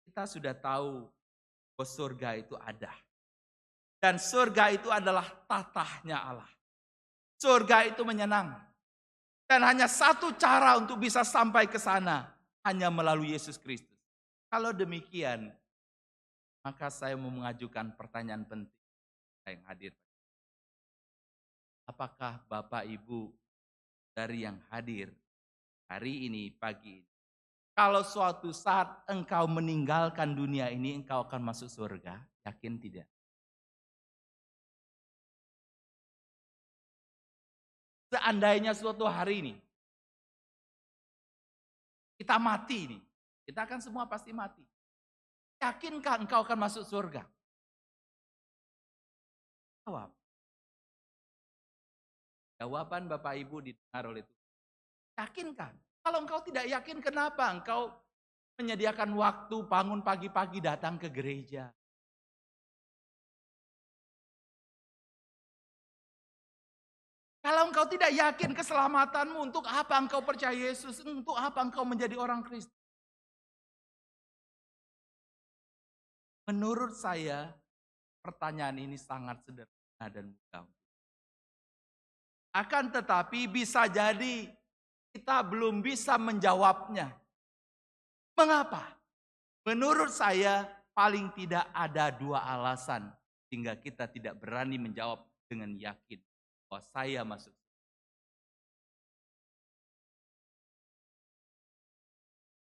kita sudah tahu bahwa surga itu ada. Dan surga itu adalah tatahnya Allah. Surga itu menyenangkan. Dan hanya satu cara untuk bisa sampai ke sana, hanya melalui Yesus Kristus. Kalau demikian, maka saya mau mengajukan pertanyaan penting yang hadir. Apakah Bapak Ibu dari yang hadir hari ini, pagi ini, kalau suatu saat engkau meninggalkan dunia ini, engkau akan masuk surga? Yakin tidak? Seandainya suatu hari ini, kita mati nih, kita akan semua pasti mati. Yakinkah engkau akan masuk surga? Jawab. Jawaban Bapak Ibu didengar oleh Tuhan. Yakinkah? Kalau engkau tidak yakin, kenapa engkau menyediakan waktu bangun pagi-pagi datang ke gereja? Kalau engkau tidak yakin keselamatanmu, untuk apa engkau percaya Yesus? Untuk apa engkau menjadi orang Kristen? Menurut saya, pertanyaan ini sangat sederhana dan mudah. Akan tetapi bisa jadi kita belum bisa menjawabnya. Mengapa? Menurut saya paling tidak ada dua alasan sehingga kita tidak berani menjawab dengan yakin bahwa saya masuk.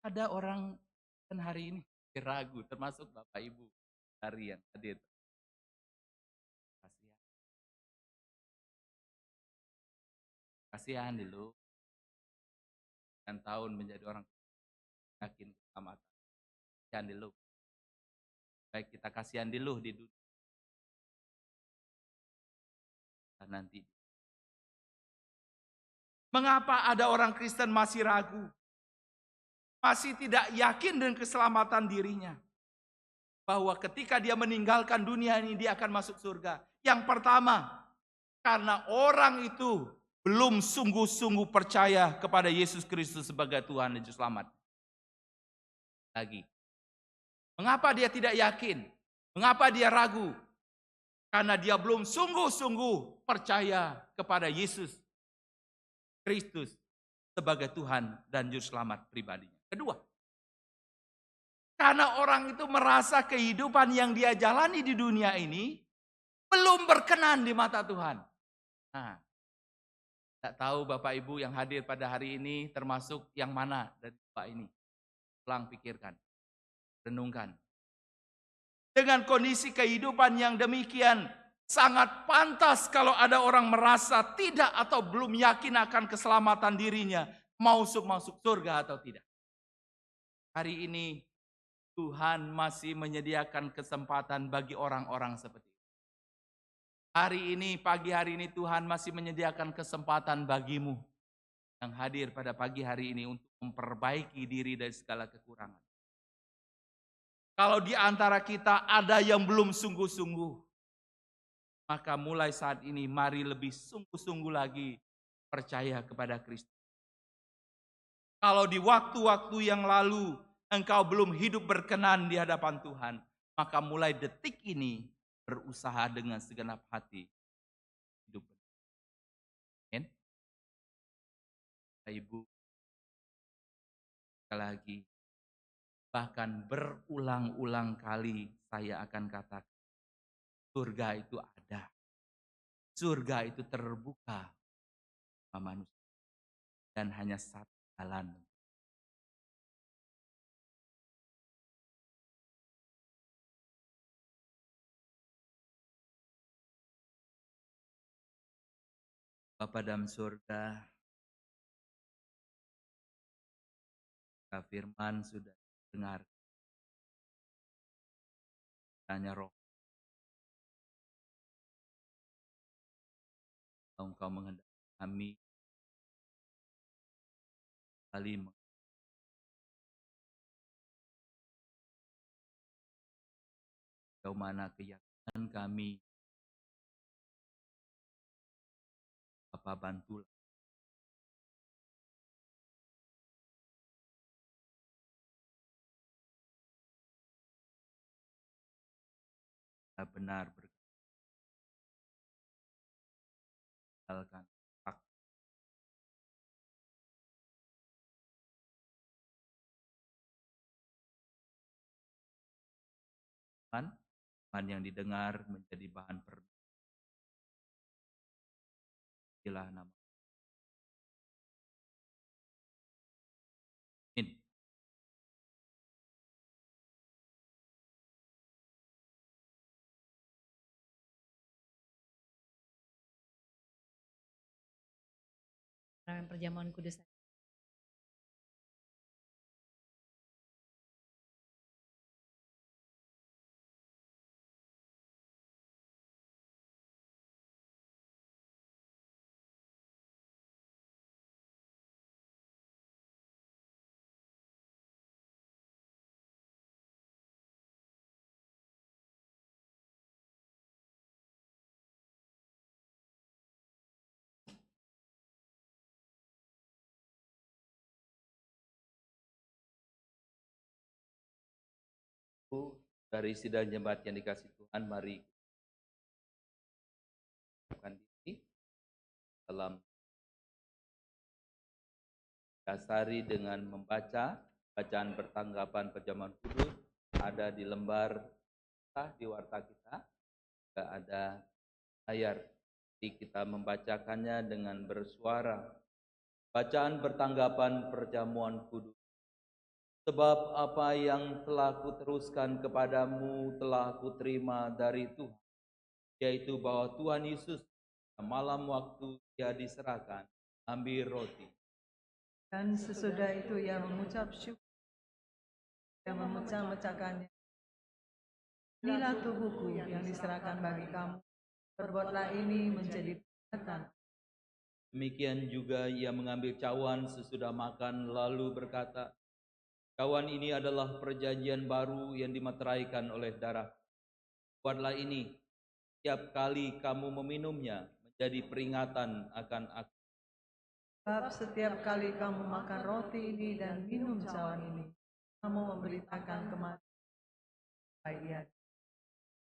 Ada orang kan hari ini ragu, termasuk Bapak Ibu dari yang hadir. Kasihan dulu. Dan tahun menjadi orang yakin keselamatan. Kasihan dulu. Baik kita kasihan dulu di dunia. Dan nanti. Mengapa ada orang Kristen masih ragu? Masih tidak yakin dengan keselamatan dirinya. Bahwa ketika dia meninggalkan dunia ini dia akan masuk surga. Yang pertama, karena orang itu belum sungguh-sungguh percaya kepada Yesus Kristus sebagai Tuhan dan Juru Selamat. Lagi. Mengapa dia tidak yakin? Mengapa dia ragu? Karena dia belum sungguh-sungguh percaya kepada Yesus Kristus sebagai Tuhan dan Juru Selamat pribadinya. Kedua, karena orang itu merasa kehidupan yang dia jalani di dunia ini belum berkenan di mata Tuhan. Nah, tidak tahu Bapak Ibu yang hadir pada hari ini termasuk yang mana dari Bapak ini. Ulang pikirkan, renungkan. Dengan kondisi kehidupan yang demikian, sangat pantas kalau ada orang merasa tidak atau belum yakin akan keselamatan dirinya, mau masuk surga atau tidak. Hari ini Tuhan masih menyediakan kesempatan bagi orang-orang seperti itu. pagi hari ini Tuhan masih menyediakan kesempatan bagimu yang hadir pada pagi hari ini untuk memperbaiki diri dari segala kekurangan. Kalau di antara kita ada yang belum sungguh-sungguh, maka mulai saat ini mari lebih sungguh-sungguh lagi percaya kepada Kristus. Kalau di waktu-waktu yang lalu engkau belum hidup berkenan di hadapan Tuhan, maka mulai detik ini berusaha dengan segenap hati hidup. Amin. Ibu, sekali lagi, bahkan berulang-ulang kali saya akan katakan, surga itu ada. Surga itu terbuka sama manusia. Dan hanya satu jalan. Bapa dalam surga, firman sudah dengar. Hanya roh. Engkau menghendaki kami kali sejauh mana keyakinan kami, Bapa bantulah. Benar berkatakan hak. Firman yang didengar menjadi bahan perbilah nama. Amin. Perjamuan kudus. Dari sidang jemaat yang dikasih Tuhan, mari lakukan diri dalam dasari dengan membaca bacaan pertanggapan perjamuan kudus ada di lembar di warta kita, juga ada layar. Jadi kita membacakannya dengan bersuara. Bacaan pertanggapan perjamuan kudus. Sebab apa yang telah kuteruskan kepadamu telah kuterima dari Tuhan, yaitu bahwa Tuhan Yesus malam waktu Dia diserahkan, ambil roti. Dan sesudah itu ia mengucap syukur, ia memecah-mecahkannya. Inilah tubuhku yang diserahkan bagi kamu. Perbuatlah ini menjadi peringatan. Demikian juga ia mengambil cawan sesudah makan lalu berkata, cawan ini adalah perjanjian baru yang dimeteraikan oleh darah. Buatlah ini setiap kali kamu meminumnya menjadi peringatan akan aku. Sebab setiap kali kamu makan roti ini dan minum cawan ini, kamu memberitakan kematian.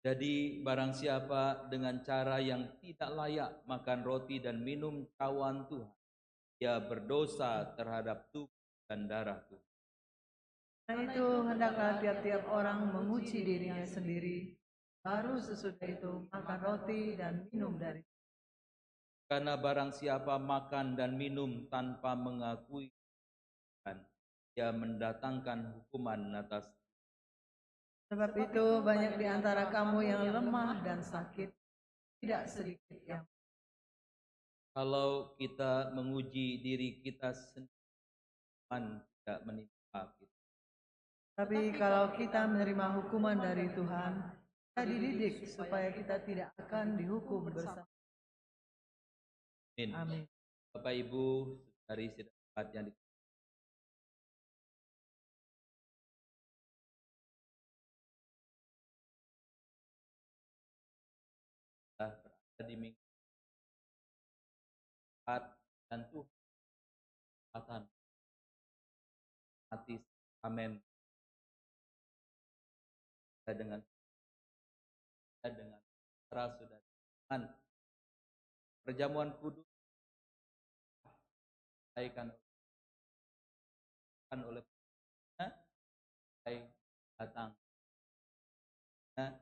Jadi barang siapa dengan cara yang tidak layak makan roti dan minum cawan Tuhan, ia berdosa terhadap tubuh dan darah Tuhan. Karena itu hendaklah tiap-tiap orang menguji dirinya sendiri, baru sesudah itu makan roti dan minum dari. Karena barang siapa makan dan minum tanpa mengakui Tuhan, ia mendatangkan hukuman atas. Sebab itu banyak di antara kamu yang lemah dan sakit, tidak sedikit yang. Kalau kita menguji diri kita sendiri, Tuhan tidak menimpa kita. Tapi kalau kita menerima hukuman dari Tuhan, Kita dididik supaya kita tidak akan dihukum bersama. Amin. Amin. Bapak Ibu, dari sidang Jumat yang kita berada di minggu 4 dan Tuhan akan mati amin dengan para saudara dengan perjamuan kudus disampaikan oleh datang. Kita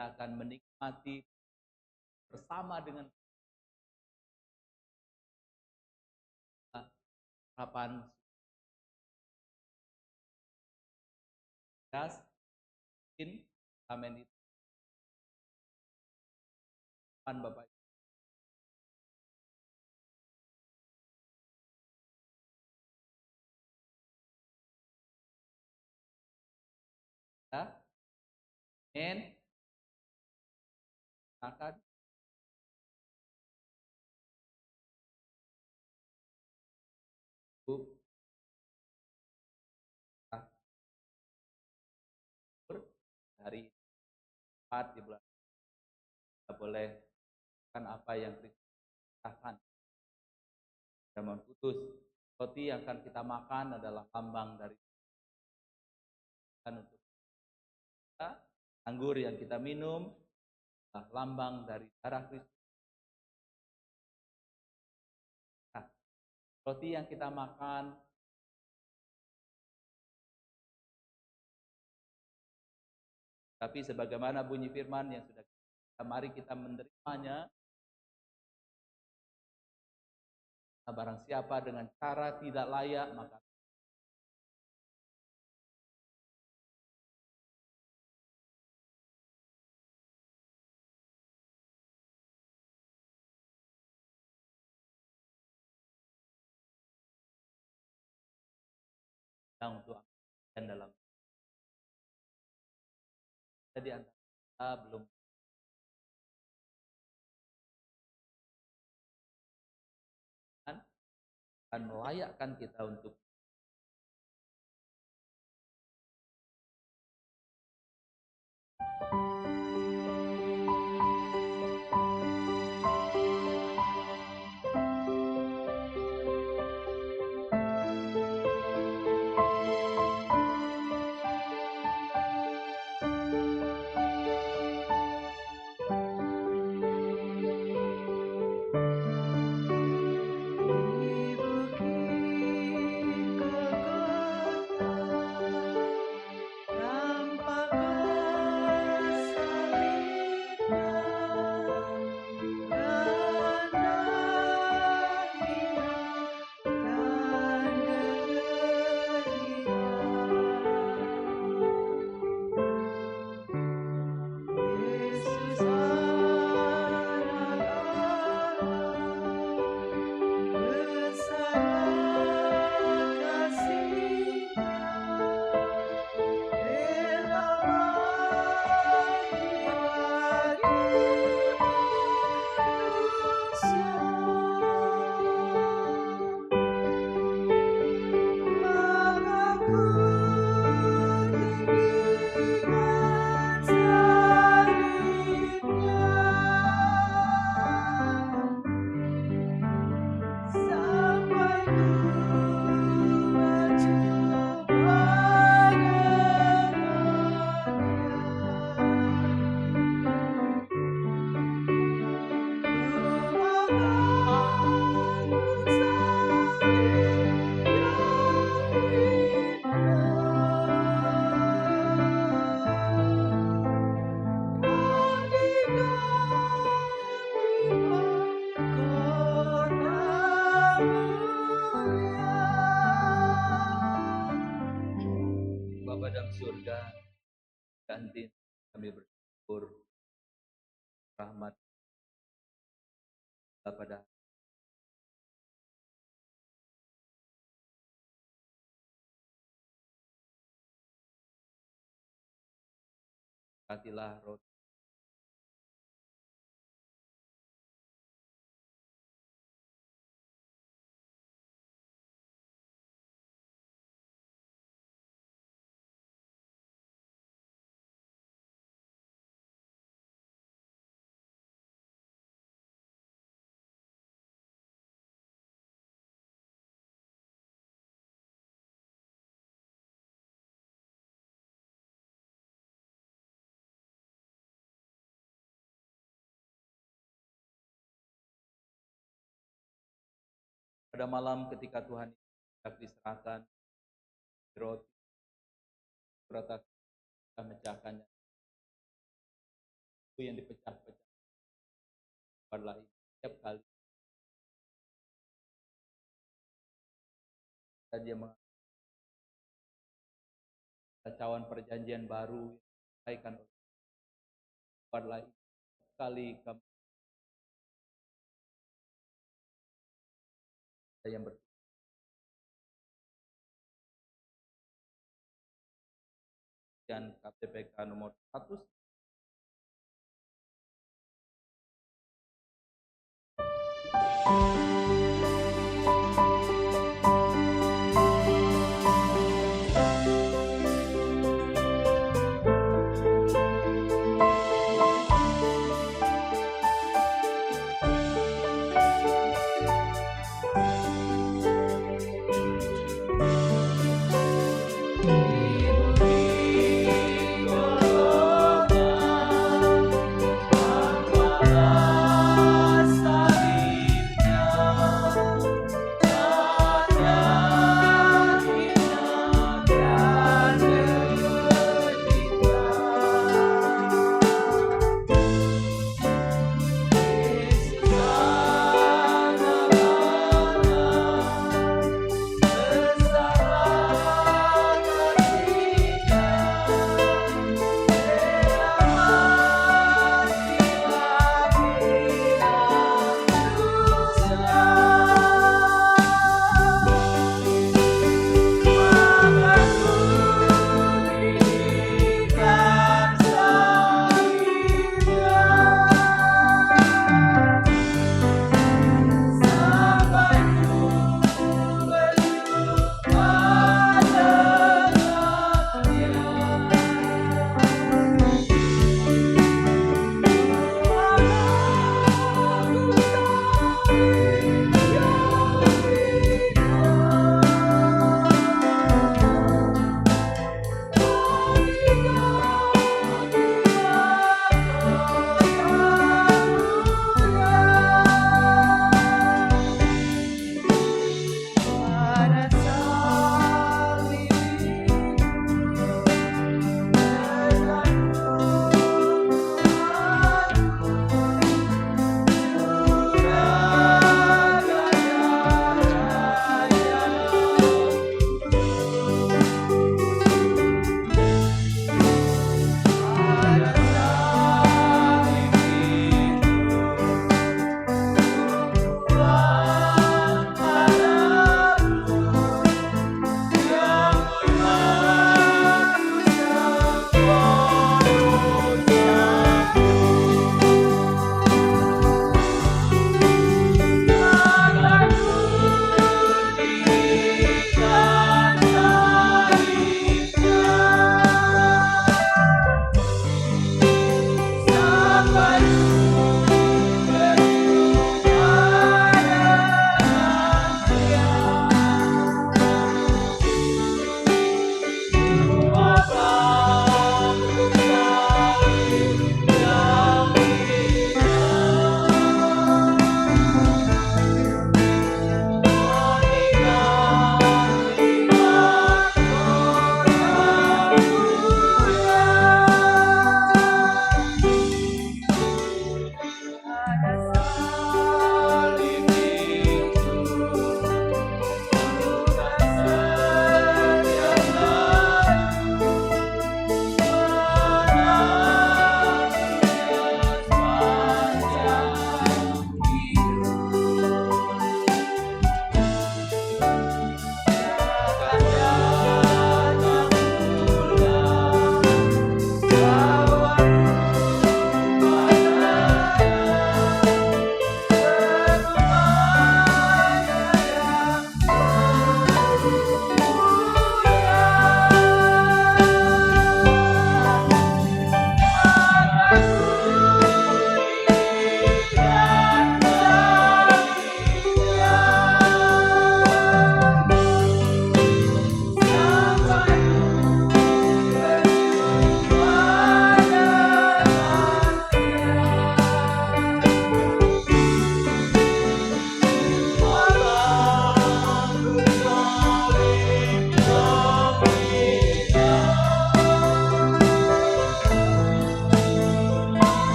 akan menikmati bersama dengan harapan gas amin itu Bapak ya. Amin. Akan hari 4 di bulan kita boleh kan apa yang Kristus katakan zaman kudus. Roti yang akan kita makan adalah lambang dari untuk kita. Anggur yang kita minum adalah lambang dari darah Kristus. Nah, roti yang kita makan tapi sebagaimana bunyi firman yang sudah kita, mari kita menerimanya. Barang siapa dengan cara tidak layak, maka untuk dan dalam jadi antara kita belum akan melayakkan kita untuk Bapa dalam surga, ganti kami bersyukur rahmat pada katilah roti Pada malam ketika Tuhan hendak diserahkan, roti, berkata, kita mecahkannya. Itu yang dipecah-pecah. Pada setiap kali. Dan dia mengatakan cawan perjanjian baru yang disampaikan oleh pada sekali kami yang dan KPPK nomor 100 Ibu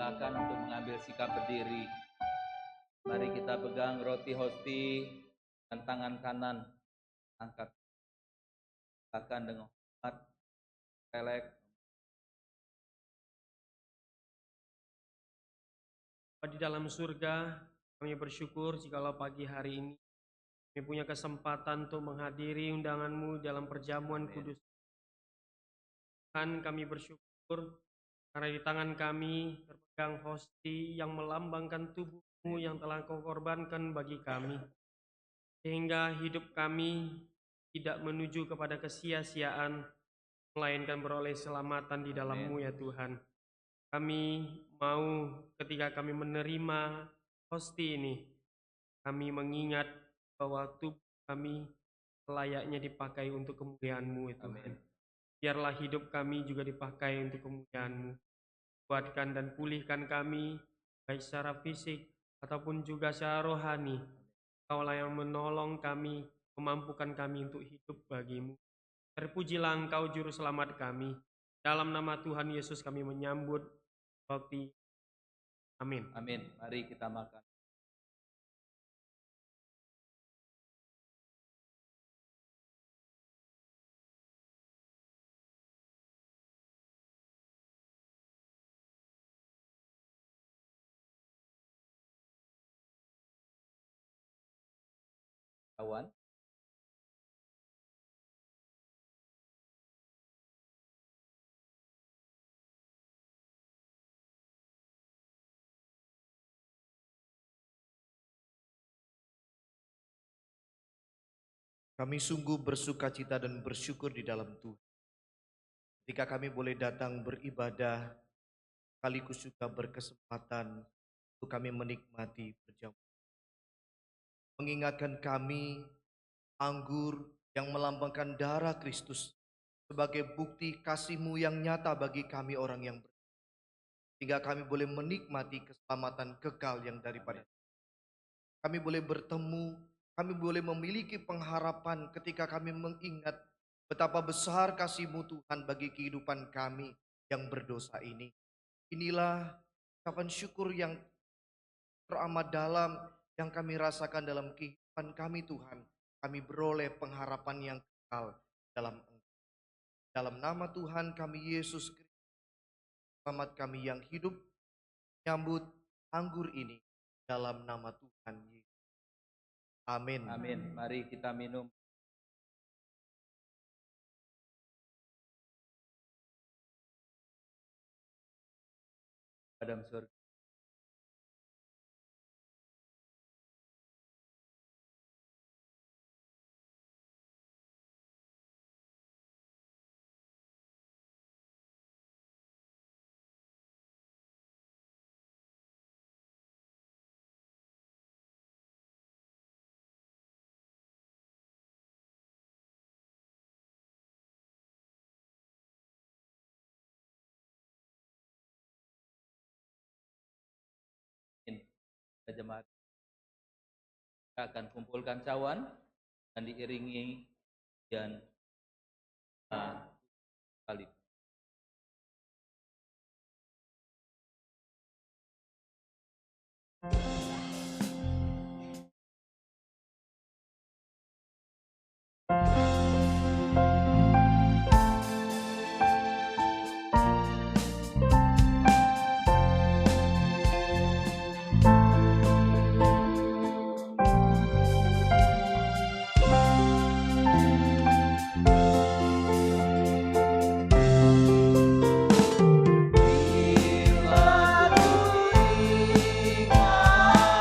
Silakan untuk mengambil sikap berdiri. Mari kita pegang roti hosti dan tangan kanan angkat. Silakan dengan hormat, pelek. Bapa di dalam surga, kami bersyukur jikalau pagi hari ini kami punya kesempatan untuk menghadiri undangan-Mu dalam perjamuan kudus. Tuhan, kami bersyukur karena di tangan kami terpegang hosti yang melambangkan tubuh-Mu yang telah Kau korbankan bagi kami. Sehingga hidup kami tidak menuju kepada kesia-siaan, melainkan beroleh keselamatan di dalam-Mu ya Tuhan. Kami mau ketika kami menerima hosti ini, kami mengingat bahwa tubuh kami layaknya dipakai untuk kemuliaan-Mu ya Tuhan. Biarlah hidup kami juga dipakai untuk kemuliaan-Mu. Kuatkan dan pulihkan kami, baik secara fisik ataupun juga secara rohani. Kaulah yang menolong kami, memampukan kami untuk hidup bagi-Mu. Terpujilah Engkau Juru Selamat kami. Dalam nama Tuhan Yesus kami menyambut roti. Amin. Amin. Mari kita makan. Kawan. Kami sungguh bersukacita dan bersyukur di dalam Tuhan. Ketika kami boleh datang beribadah, sekaligus juga berkesempatan untuk kami menikmati perjamuan. Mengingatkan kami anggur yang melambangkan darah Kristus sebagai bukti kasih-Mu yang nyata bagi kami orang yang beriman. Sehingga kami boleh menikmati keselamatan kekal yang daripada kami boleh bertemu. Kami boleh memiliki pengharapan ketika kami mengingat betapa besar kasih-Mu Tuhan bagi kehidupan kami yang berdosa ini. Inilah ucapan syukur yang teramat dalam yang kami rasakan dalam kehidupan kami Tuhan. Kami beroleh pengharapan yang kekal dalam Engkau. Dalam nama Tuhan kami Yesus Kristus, selamat kami yang hidup, menyambut anggur ini dalam nama Tuhan Yesus. Amin. Amin. Mari kita minum. Dalam surga. Jemaat kita akan kumpulkan cawan dan diiringi dan kali. Bila ku ingat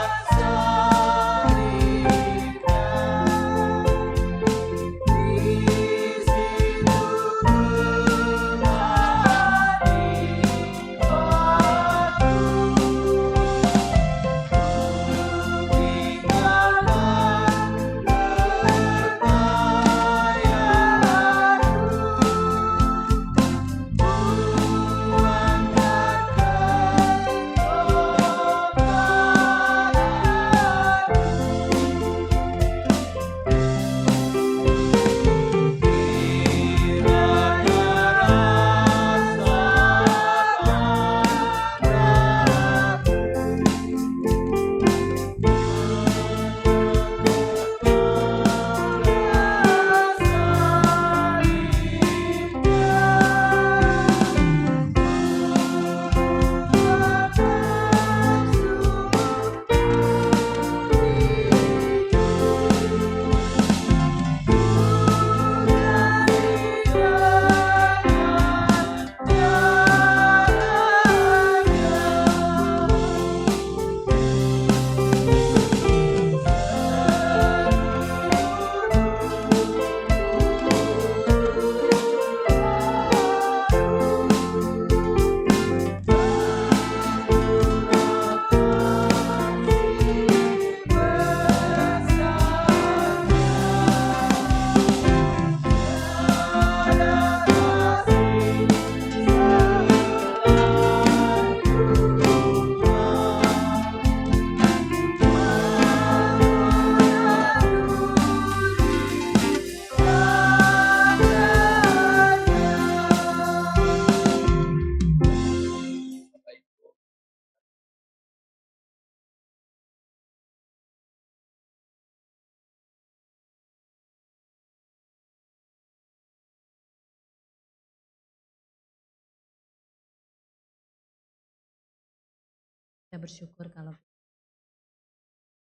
Kita bersyukur kalau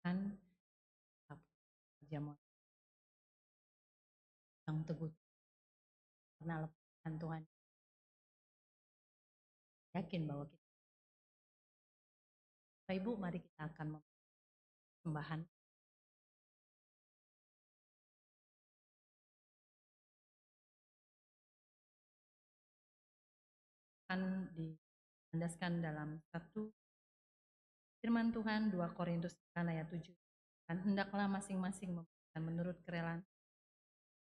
kan kerja yang teguh karena lepas Tuhan yakin bahwa kita. Bapak Ibu, mari kita akan membahan akan dilandaskan dalam satu firman Tuhan 2 Korintus 9 ayat 7. Dan hendaklah masing-masing memberikan menurut kerelaan,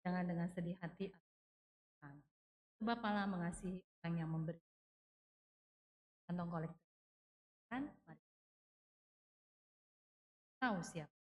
jangan dengan sedih hati atau kesalahan. Sebab Allah mengasihi orang yang memberi. Kantong kolektif kan? Mari tahu siapa.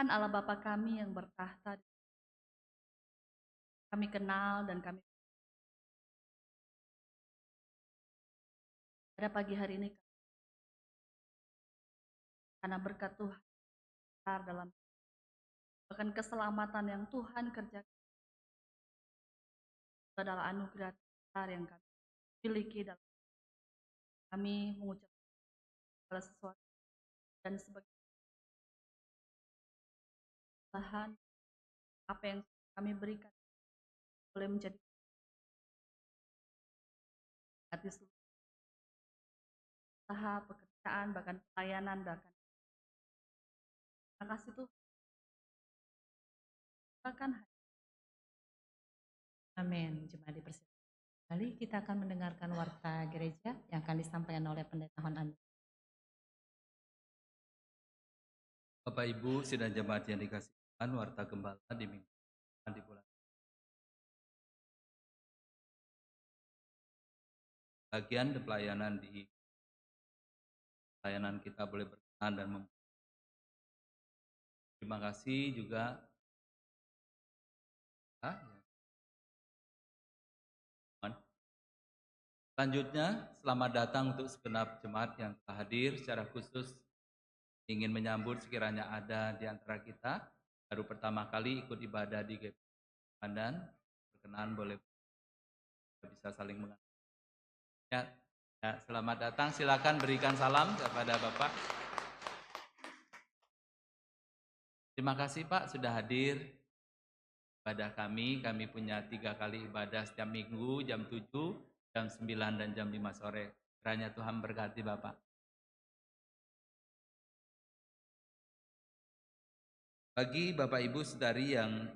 Tuhan Allah Bapa kami yang bertahta, kami kenal dan kami pada pagi hari ini karena berkat Tuhan besar dalam bahkan keselamatan yang Tuhan kerjakan adalah anugerah besar yang kami miliki dalam kami mengucapkan segala sesuatu dan sebagai bahan apa yang kami berikan boleh menjadi hati usaha, pekerjaan, bahkan pelayanan, bahkan Terima kasih Tuhan. Silakan. Amin. Jemaat dipersilakan. Kali kita akan mendengarkan warta gereja yang akan disampaikan oleh Pendeta Hon Andi. Bapak Ibu sidang jemaat yang dikasihi Tuhan, warta gembala di minggu di bulan bagian pelayanan di pelayanan kita boleh berkenan dan terima kasih juga selanjutnya selamat datang untuk segenap jemaat yang telah hadir secara khusus ingin menyambut sekiranya ada di antara kita baru pertama kali ikut ibadah di GP Pandan berkenan boleh bisa saling mengenal. Ya, selamat datang, silakan berikan salam kepada Bapak. Terima kasih Pak sudah hadir ibadah kami punya 3 kali ibadah setiap minggu jam 7, jam 9 dan jam 5 sore. Kiranya Tuhan berkati Bapak. Bagi Bapak Ibu Saudari yang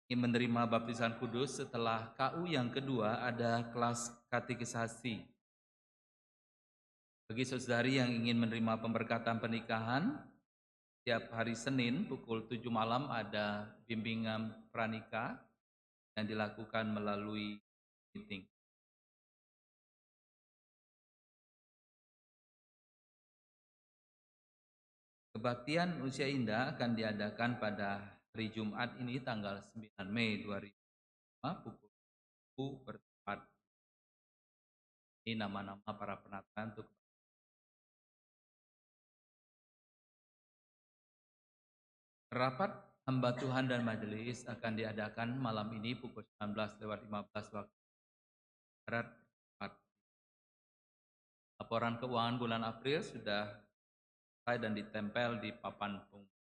ingin menerima baptisan kudus setelah KU yang kedua ada kelas katekisasi. Bagi saudari yang ingin menerima pemberkatan pernikahan, setiap hari Senin pukul 7 malam ada bimbingan pranikah yang dilakukan melalui meeting. Kebaktian Usia Indah akan diadakan pada hari Jumat ini tanggal 9 Mei 2005 pukul 10 bertempat. Ini nama-nama para penataan untuk rapat hamba Tuhan dan majelis akan diadakan malam ini pukul 19:15 waktu barat. Laporan keuangan bulan April sudah selesai dan ditempel di papan pengumuman.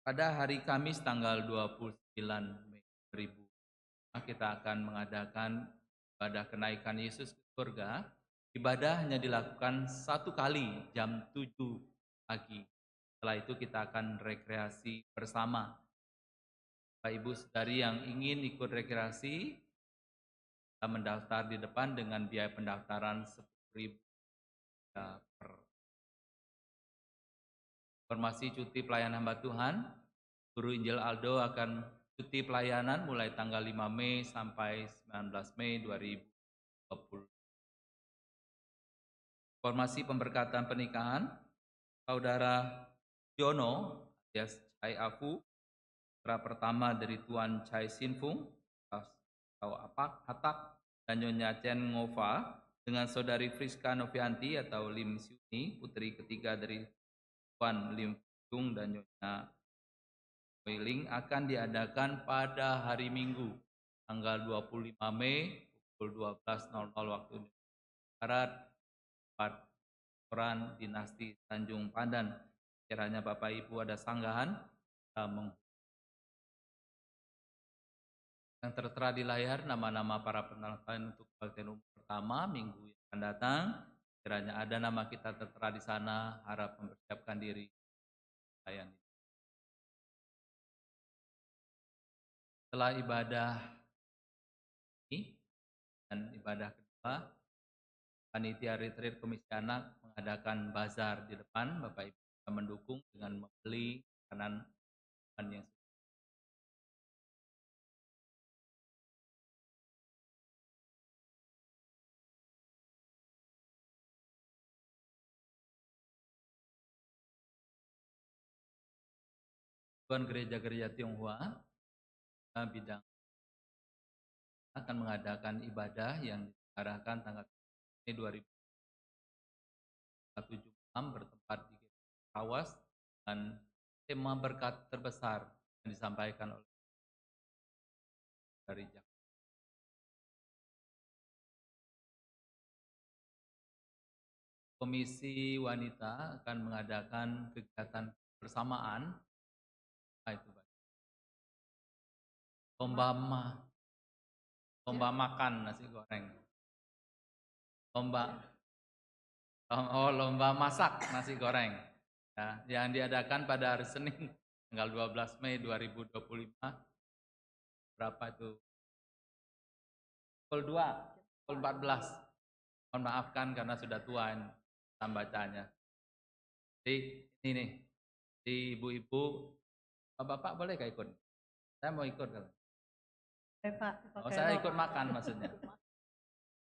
Pada hari Kamis tanggal 29 Mei 2005 kita akan mengadakan ibadah kenaikan Yesus ke surga. Ibadah hanya dilakukan 1 kali jam 7 pagi. Setelah itu kita akan rekreasi bersama. Bapak Ibu Saudari yang ingin ikut rekreasi, kita mendaftar di depan dengan biaya pendaftaran 10.000 per. Informasi cuti pelayanan hamba Tuhan, Guru Injil Aldo akan cuti pelayanan mulai tanggal 5 Mei sampai 19 Mei 2020. Informasi pemberkatan pernikahan, Saudara Jono alias Chai Afu, putra pertama dari Tuan Chai Sinfung atau Hatak dan Nyonya Chen Ngova dengan Saudari Friska Novianti atau Lim Siuni, putri ketiga dari Tuan Lim Fung dan Nyonya Weiling akan diadakan pada hari Minggu tanggal 25 Mei pukul 12.00 waktu Indonesia Barat, Koran Dinasti Tanjung Pandan. Kiranya Bapak Ibu ada sanggahan yang tertera di layar nama-nama para penelpon untuk kebaktian umum pertama minggu yang akan datang. Kiranya ada nama kita tertera di sana, harap mempersiapkan diri. Setelah ibadah ini dan ibadah kedua, Panitia Retreat Komisi Anak mengadakan bazar di depan. Bapak Ibu bisa mendukung dengan membeli makanan yang gereja-gereja Tionghoa bidang akan mengadakan ibadah yang diarahkan tanggal 2007 malam bertempat di Tawas dan tema berkat terbesar yang disampaikan oleh dari Jakarta. Komisi Wanita akan mengadakan kegiatan bersamaan. Itu lomba makan nasi goreng. Lomba masak nasi goreng. ya, yang diadakan pada hari Senin tanggal 12 Mei 2025. Berapa itu? Pukul 2, pukul 14. Mohon maafkan karena sudah tua bacanya. Jadi ini nih, di ibu-ibu, bapak boleh gak ikut? Saya mau ikut kalau. Oh, saya ikut makan maksudnya.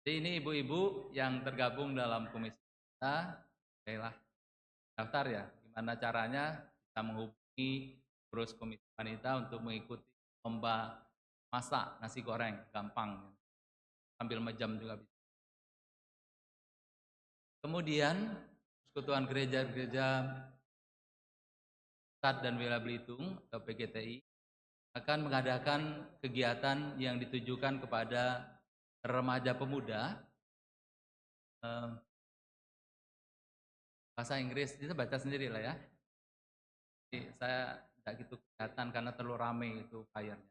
Jadi ini ibu-ibu yang tergabung dalam komisi kita, okelah daftar ya. Gimana caranya kita menghubungi terus komisi wanita untuk mengikuti lomba masak nasi goreng, gampang. Sambil menjam juga bisa. Kemudian Persekutuan Gereja-Gereja Pusat dan Wilayah Belitung atau PGTI akan mengadakan kegiatan yang ditujukan kepada remaja pemuda. Bahasa Inggris itu baca sendiri lah ya. Jadi saya tidak gitu kelihatan karena terlalu ramai itu flyernya.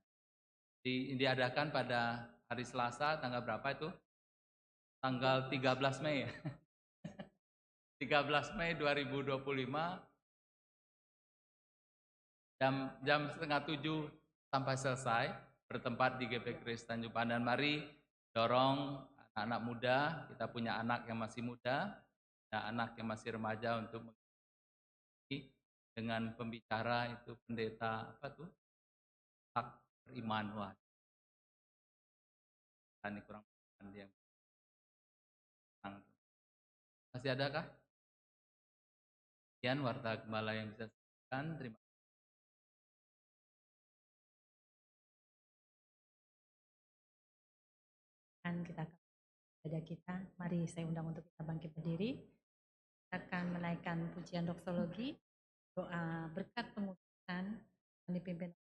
Diadakan pada hari Selasa tanggal berapa itu? Tanggal 13 Mei. 13 Mei 2025 jam setengah 7 sampai selesai, bertempat di GP Kris Tanjung Pandan. Mari dorong anak-anak muda, kita punya anak yang masih muda, ada anak yang masih remaja untuk mengikuti dengan pembicara itu pendeta apa tuh? Hak beriman. Wah. Ini kurang dia. Masih adakah? Sekian warta gembala yang bisa saya sampaikan. Terima kasih. Kita kepada kita, mari saya undang untuk kita bangkit berdiri. Kita akan menaikkan pujian doksologi, doa berkat pengutusan yang dipimpin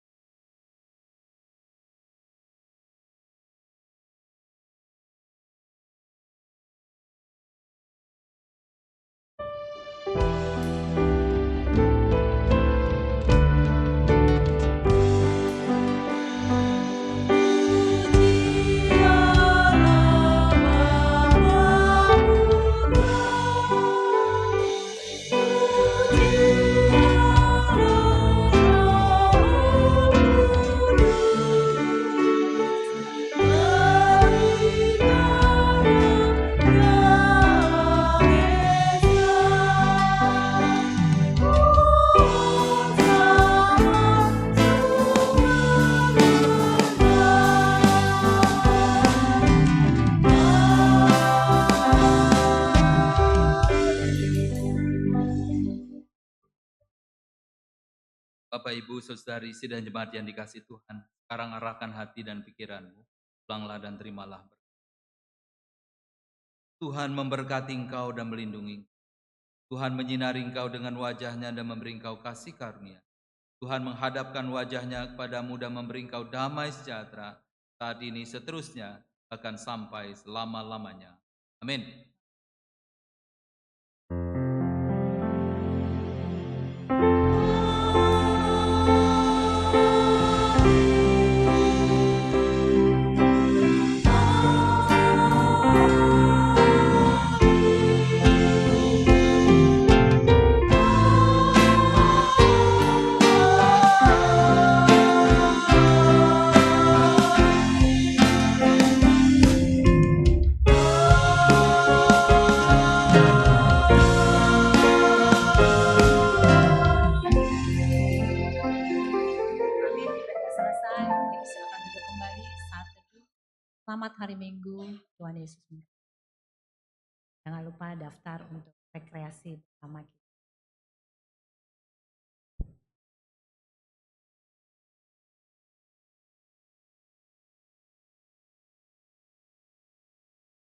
Bapak, Ibu, Saudari, isi dan jemaat yang dikasihi Tuhan, sekarang arahkan hati dan pikiranmu, pulanglah dan terimalah berkat. Tuhan memberkati engkau dan melindungi. Tuhan menyinari engkau dengan wajahnya dan memberi engkau kasih karunia. Tuhan menghadapkan wajahnya kepadamu dan memberi engkau damai sejahtera, saat ini seterusnya akan sampai selama-lamanya. Amin. Selamat hari Minggu, Tuhan Yesus. Jangan lupa daftar untuk rekreasi bersama kita.